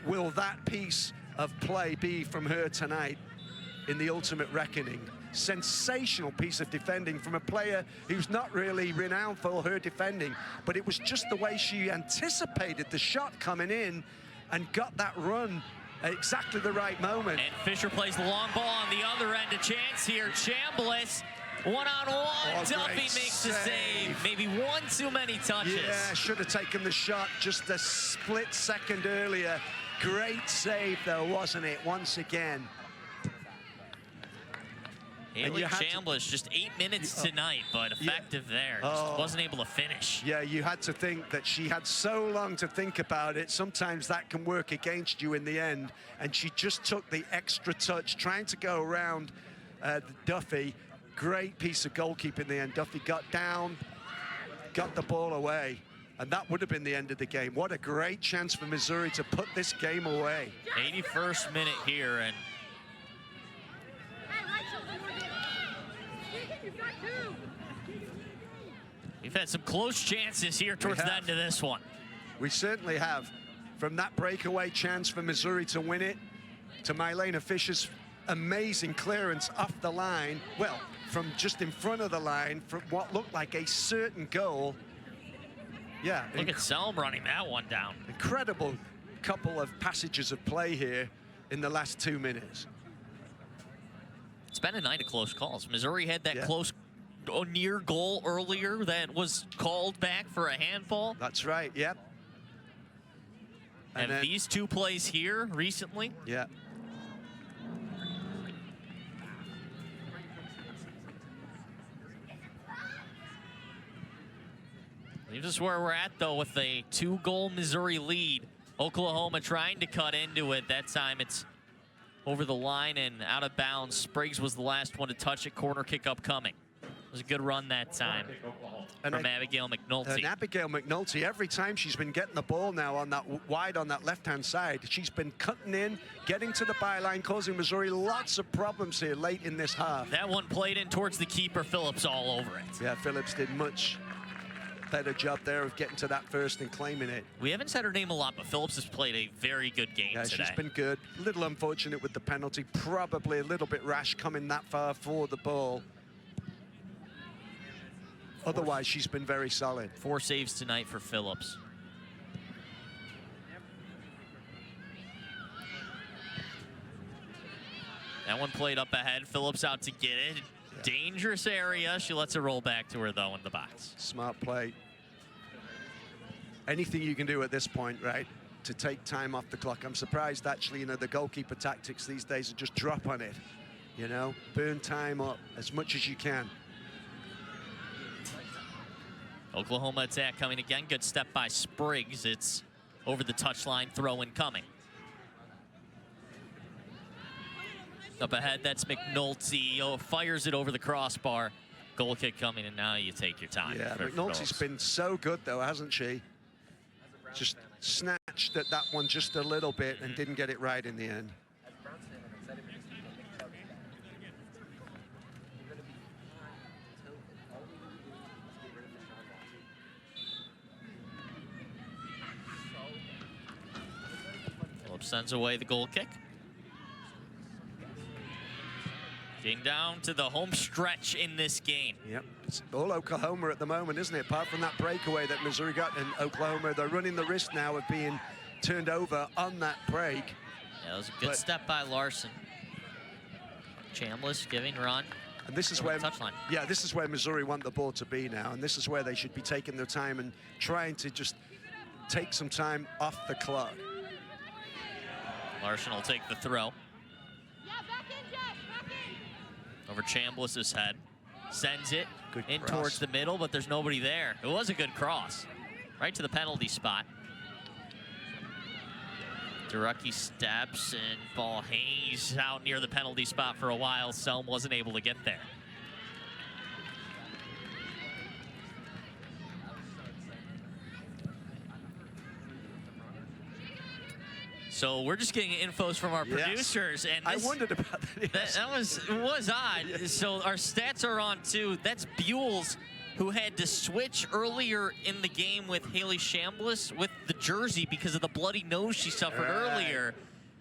will that piece of play be from her tonight in the ultimate reckoning? Sensational piece of defending from a player who's not really renowned for her defending, but it was just the way she anticipated the shot coming in and got that run at exactly the right moment. And Fisher plays the long ball on the other end. A chance here. Chambliss, one-on-one. Duffy makes the save. Maybe one too many touches. Yeah, should have taken the shot just a split second earlier. Great save, though, wasn't it? Once again. Haley Chambliss, just 8 minutes tonight, but effective there. Just wasn't able to finish. Yeah, you had to think that she had so long to think about it. Sometimes that can work against you in the end. And she just took the extra touch, trying to go around Duffy. Great piece of goalkeeping in the end. Duffy got down, got the ball away. And that would have been the end of the game. What a great chance for Missouri to put this game away. 81st minute here, and we've had some close chances here towards the end of this one. We certainly have. From that breakaway chance for Missouri to win it, to Mylena Fisher's amazing clearance off the line, well, from just in front of the line, from what looked like a certain goal. Yeah. Look at Selm running that one down. Incredible couple of passages of play here in the last 2 minutes. It's been a night of close calls. Missouri had that close near goal earlier that was called back for a handball. That's right, yep. And these two plays here recently. Yeah. Leaves us where we're at, though, with a 2-goal Missouri lead. Oklahoma trying to cut into it. That time it's over the line and out of bounds. Spriggs was the last one to touch it. Corner kick upcoming. It was a good run that time from Abigail McNulty. And Abigail McNulty, every time she's been getting the ball now on that wide on that left-hand side, she's been cutting in, getting to the byline, causing Missouri lots of problems here late in this half. That one played in towards the keeper, Phillips all over it. Yeah, Phillips did much. better job there of getting to that first and claiming it. We haven't said her name a lot, but Phillips has played a very good game today. She's been good. A little unfortunate with the penalty. Probably a little bit rash coming that far for the ball. Otherwise, she's been very solid. 4 saves tonight for Phillips. That one played up ahead. Phillips out to get it. Yeah. Dangerous area. She lets it roll back to her, though, in the box. Smart play. Anything you can do at this point, right, to take time off the clock. I'm surprised, actually, you know, the goalkeeper tactics these days are just drop on it. You know, burn time up as much as you can. Oklahoma attack coming again. Good step by Spriggs. It's over the touchline, throw-in coming. Up ahead, that's McNulty. Oh, fires it over the crossbar. Goal kick coming, and now you take your time. Yeah, McNulty's been so good, though, hasn't she? Just snatched at that one just a little bit and didn't get it right in the end. Phillips sends away the goal kick. Getting down to the home stretch in this game. Yep, it's all Oklahoma at the moment, isn't it? Apart from that breakaway that Missouri got, and Oklahoma, they're running the risk now of being turned over on that break. Yeah, it was a good step by Larson. Chambliss giving run. And this is where, touchline. Yeah, this is where Missouri want the ball to be now, and this is where they should be taking their time and trying to just take some time off the clock. Larson will take the throw. Over Chambliss's head. Sends it in towards the middle, but there's nobody there. It was a good cross. Right to the penalty spot. Durucky steps and ball hangs out near the penalty spot for a while. Selm wasn't able to get there. So we're just getting infos from our producers, and I wondered about that. Yes. That was odd. So our stats are on too. That's Buell, who had to switch earlier in the game with Haley Chambliss with the jersey because of the bloody nose she suffered earlier.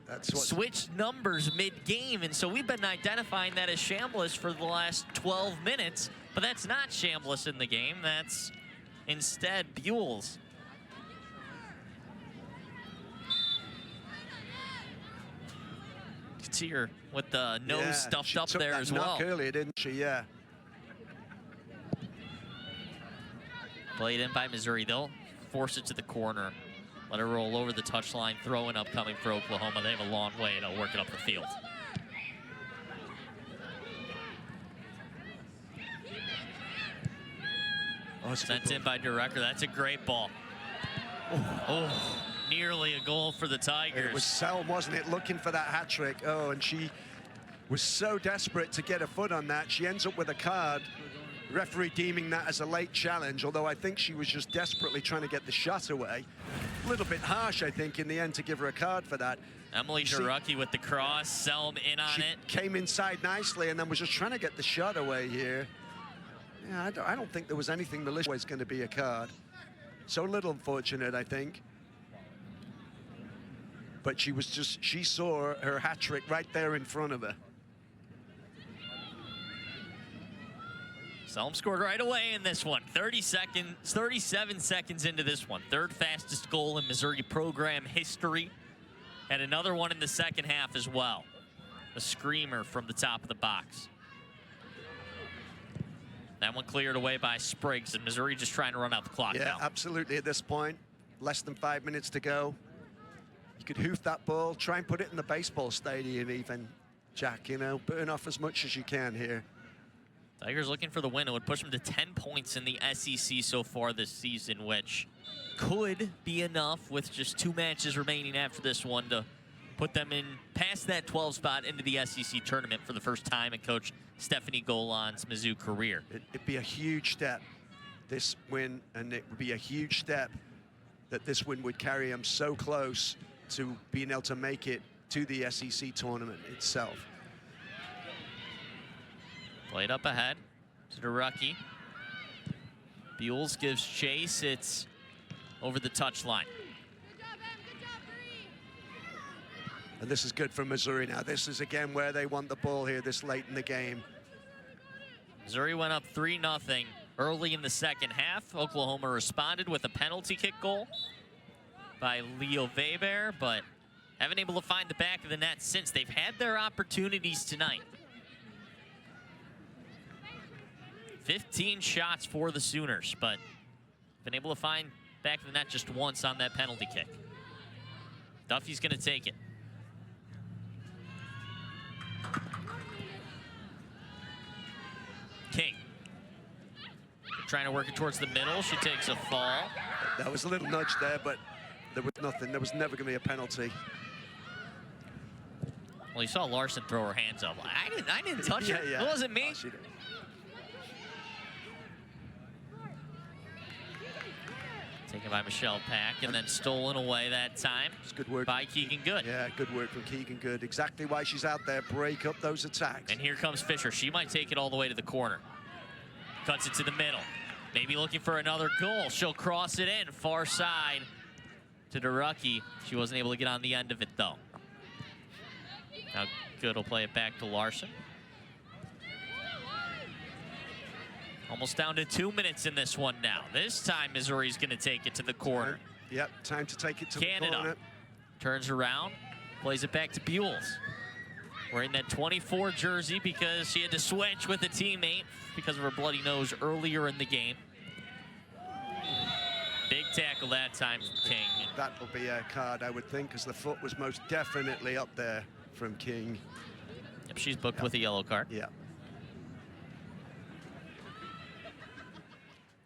That's what switched numbers mid-game, and so we've been identifying that as Chambliss for the last 12 minutes, but that's not Chambliss in the game. That's instead Buell. See her with the nose stuffed up there as well. Knock earlier, didn't she? Yeah. Played in by Missouri. They'll force it to the corner. Let her roll over the touchline. Throwing up coming for Oklahoma. They have a long way to work it up the field. Sent in by Durecker. That's a great ball. Oh. Nearly a goal for the Tigers. It was Selm, wasn't it, looking for that hat trick. Oh, and she was so desperate to get a foot on that. She ends up with a card. Referee deeming that as a late challenge, although I think she was just desperately trying to get the shot away. A little bit harsh, I think, in the end to give her a card for that. Emily Durucky with the cross, Selm in on it. Came inside nicely and then was just trying to get the shot away here. Yeah, I don't think there was anything malicious was going to be a card. So a little unfortunate, I think. But she was just, she saw her hat trick right there in front of her. Selm scored right away in this one. 37 seconds into this one. Third fastest goal in Missouri program history. And another one in the second half as well. A screamer from the top of the box. That one cleared away by Spriggs, and Missouri just trying to run out the clock now. Yeah, absolutely at this point. Less than 5 minutes to go. You could hoof that ball, try and put it in the baseball stadium even, Jack, you know, burn off as much as you can here. Tigers looking for the win. It would push them to 10 points in the SEC so far this season, which could be enough with just 2 matches remaining after this one to put them in past that 12 spot into the SEC tournament for the first time in Coach Stephanie Golan's Mizzou career. It'd be a huge step, this win, and it would be a huge step that this win would carry them so close to being able to make it to the SEC tournament itself. Played up ahead to Durucky. Buell gives chase. It's over the touchline. Good job, Em. Good job, 3. And this is good for Missouri now. This is, again, where they want the ball here this late in the game. Missouri went up 3-0 early in the second half. Oklahoma responded with a penalty kick goal by Leo Weber, but haven't able to find the back of the net since. They've had their opportunities tonight. 15 shots for the Sooners, but been able to find back of the net just once on that penalty kick. Duffy's gonna take it. King. Trying to work it towards the middle. She takes a fall. That was a little nudge there, but there was nothing. There was never going to be a penalty. Well, you saw Larson throw her hands up. I didn't touch it. Yeah. It wasn't me. Oh, she did. Taken by Michelle Pack and then stolen away that time. It's good work by Keegan Good. Yeah, good work from Keegan Good. Exactly why she's out there. Break up those attacks. And here comes Fisher. She might take it all the way to the corner. Cuts it to the middle. Maybe looking for another goal. She'll cross it in. Far side to DeRucky. She wasn't able to get on the end of it, though. Now Good will play it back to Larson. Almost down to 2 minutes in this one now. This time, Missouri's going to take it to the corner. Yep, time to take it to Canada the corner. turns around, plays it back to Buells. Wearing that 24 jersey because she had to switch with a teammate because of her bloody nose earlier in the game. Big tackle that time from King. That will be a card, I would think, because the foot was most definitely up there from King. Yep, she's booked with a yellow card. Yeah.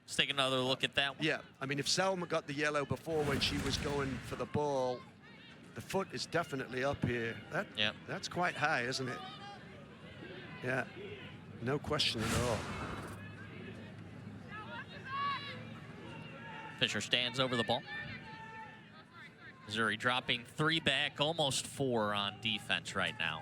Let's take another look at that one. Yeah, I mean, if Selma got the yellow before when she was going for the ball, the foot is definitely up here. That's quite high, isn't it? Yeah, no question at all. Fisher stands over the ball. Missouri dropping 3 back, almost 4 on defense right now.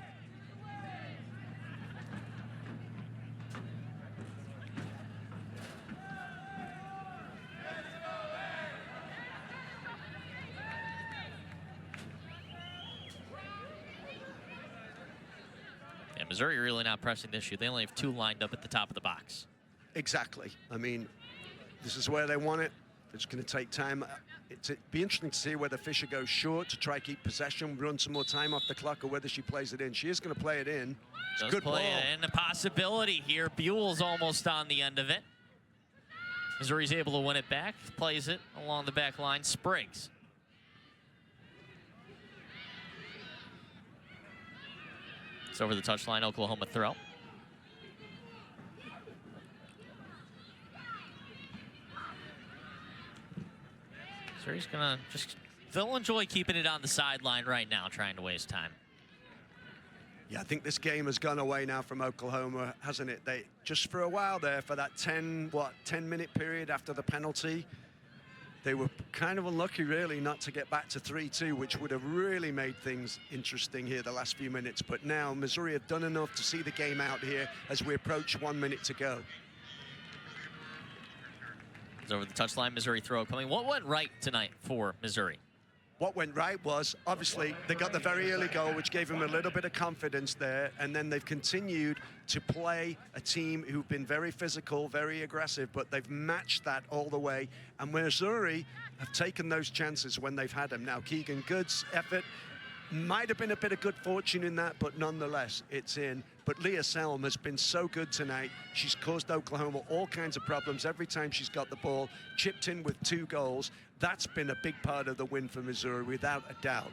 Yeah, Missouri really not pressing this year. They only have 2 lined up at the top of the box. Exactly. I mean, this is where they want it. It's going to take time. It'd be interesting to see whether Fisher goes short to try to keep possession, run some more time off the clock, or whether she plays it in. She is going to play it in. It's a good play ball. it in. A possibility here. Buell's almost on the end of it. Missouri's able to win it back. Plays it along the back line. Spriggs. It's over the touchline. Oklahoma throw. Missouri's gonna they'll enjoy keeping it on the sideline right now, trying to waste time. Yeah, I think this game has gone away now from Oklahoma, hasn't it? They just for a while there, for that 10-minute period after the penalty, they were kind of unlucky, really, not to get back to 3-2, which would have really made things interesting here the last few minutes. But now Missouri have done enough to see the game out here as we approach 1 minute to go. It's over the touchline. Missouri throw coming. What went right tonight for Missouri? What went right was, obviously, they got the very early goal, which gave them a little bit of confidence there, and then they've continued to play a team who've been very physical, very aggressive, but they've matched that all the way, and Missouri have taken those chances when they've had them. Now, Keegan Good's effort might have been a bit of good fortune in that, but nonetheless, it's in. But Leah Selm has been so good tonight. She's caused Oklahoma all kinds of problems every time she's got the ball, chipped in with 2 goals. That's been a big part of the win for Missouri, without a doubt.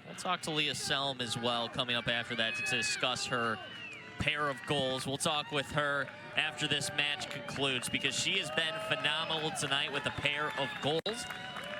We'll talk to Leah Selm as well coming up after that to discuss her pair of goals. We'll talk with her after this match concludes because she has been phenomenal tonight with a pair of goals.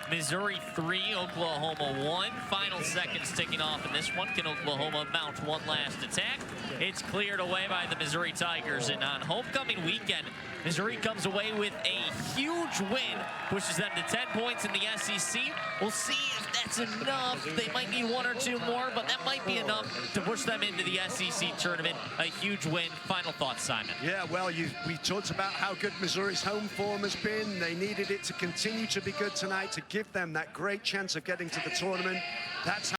Missouri 3, Oklahoma 1. Final seconds ticking off in this one. Can Oklahoma mount one last attack? It's cleared away by the Missouri Tigers. And on homecoming weekend, Missouri comes away with a huge win, pushes them to 10 points in the SEC. We'll see if that's enough. They might need one or two more, but that might be enough to push them into the SEC tournament. A huge win. Final thoughts, Simon? Yeah, well, we talked about how good Missouri's home form has been. They needed it to continue to be good tonight to give them that great chance of getting to the tournament. That's how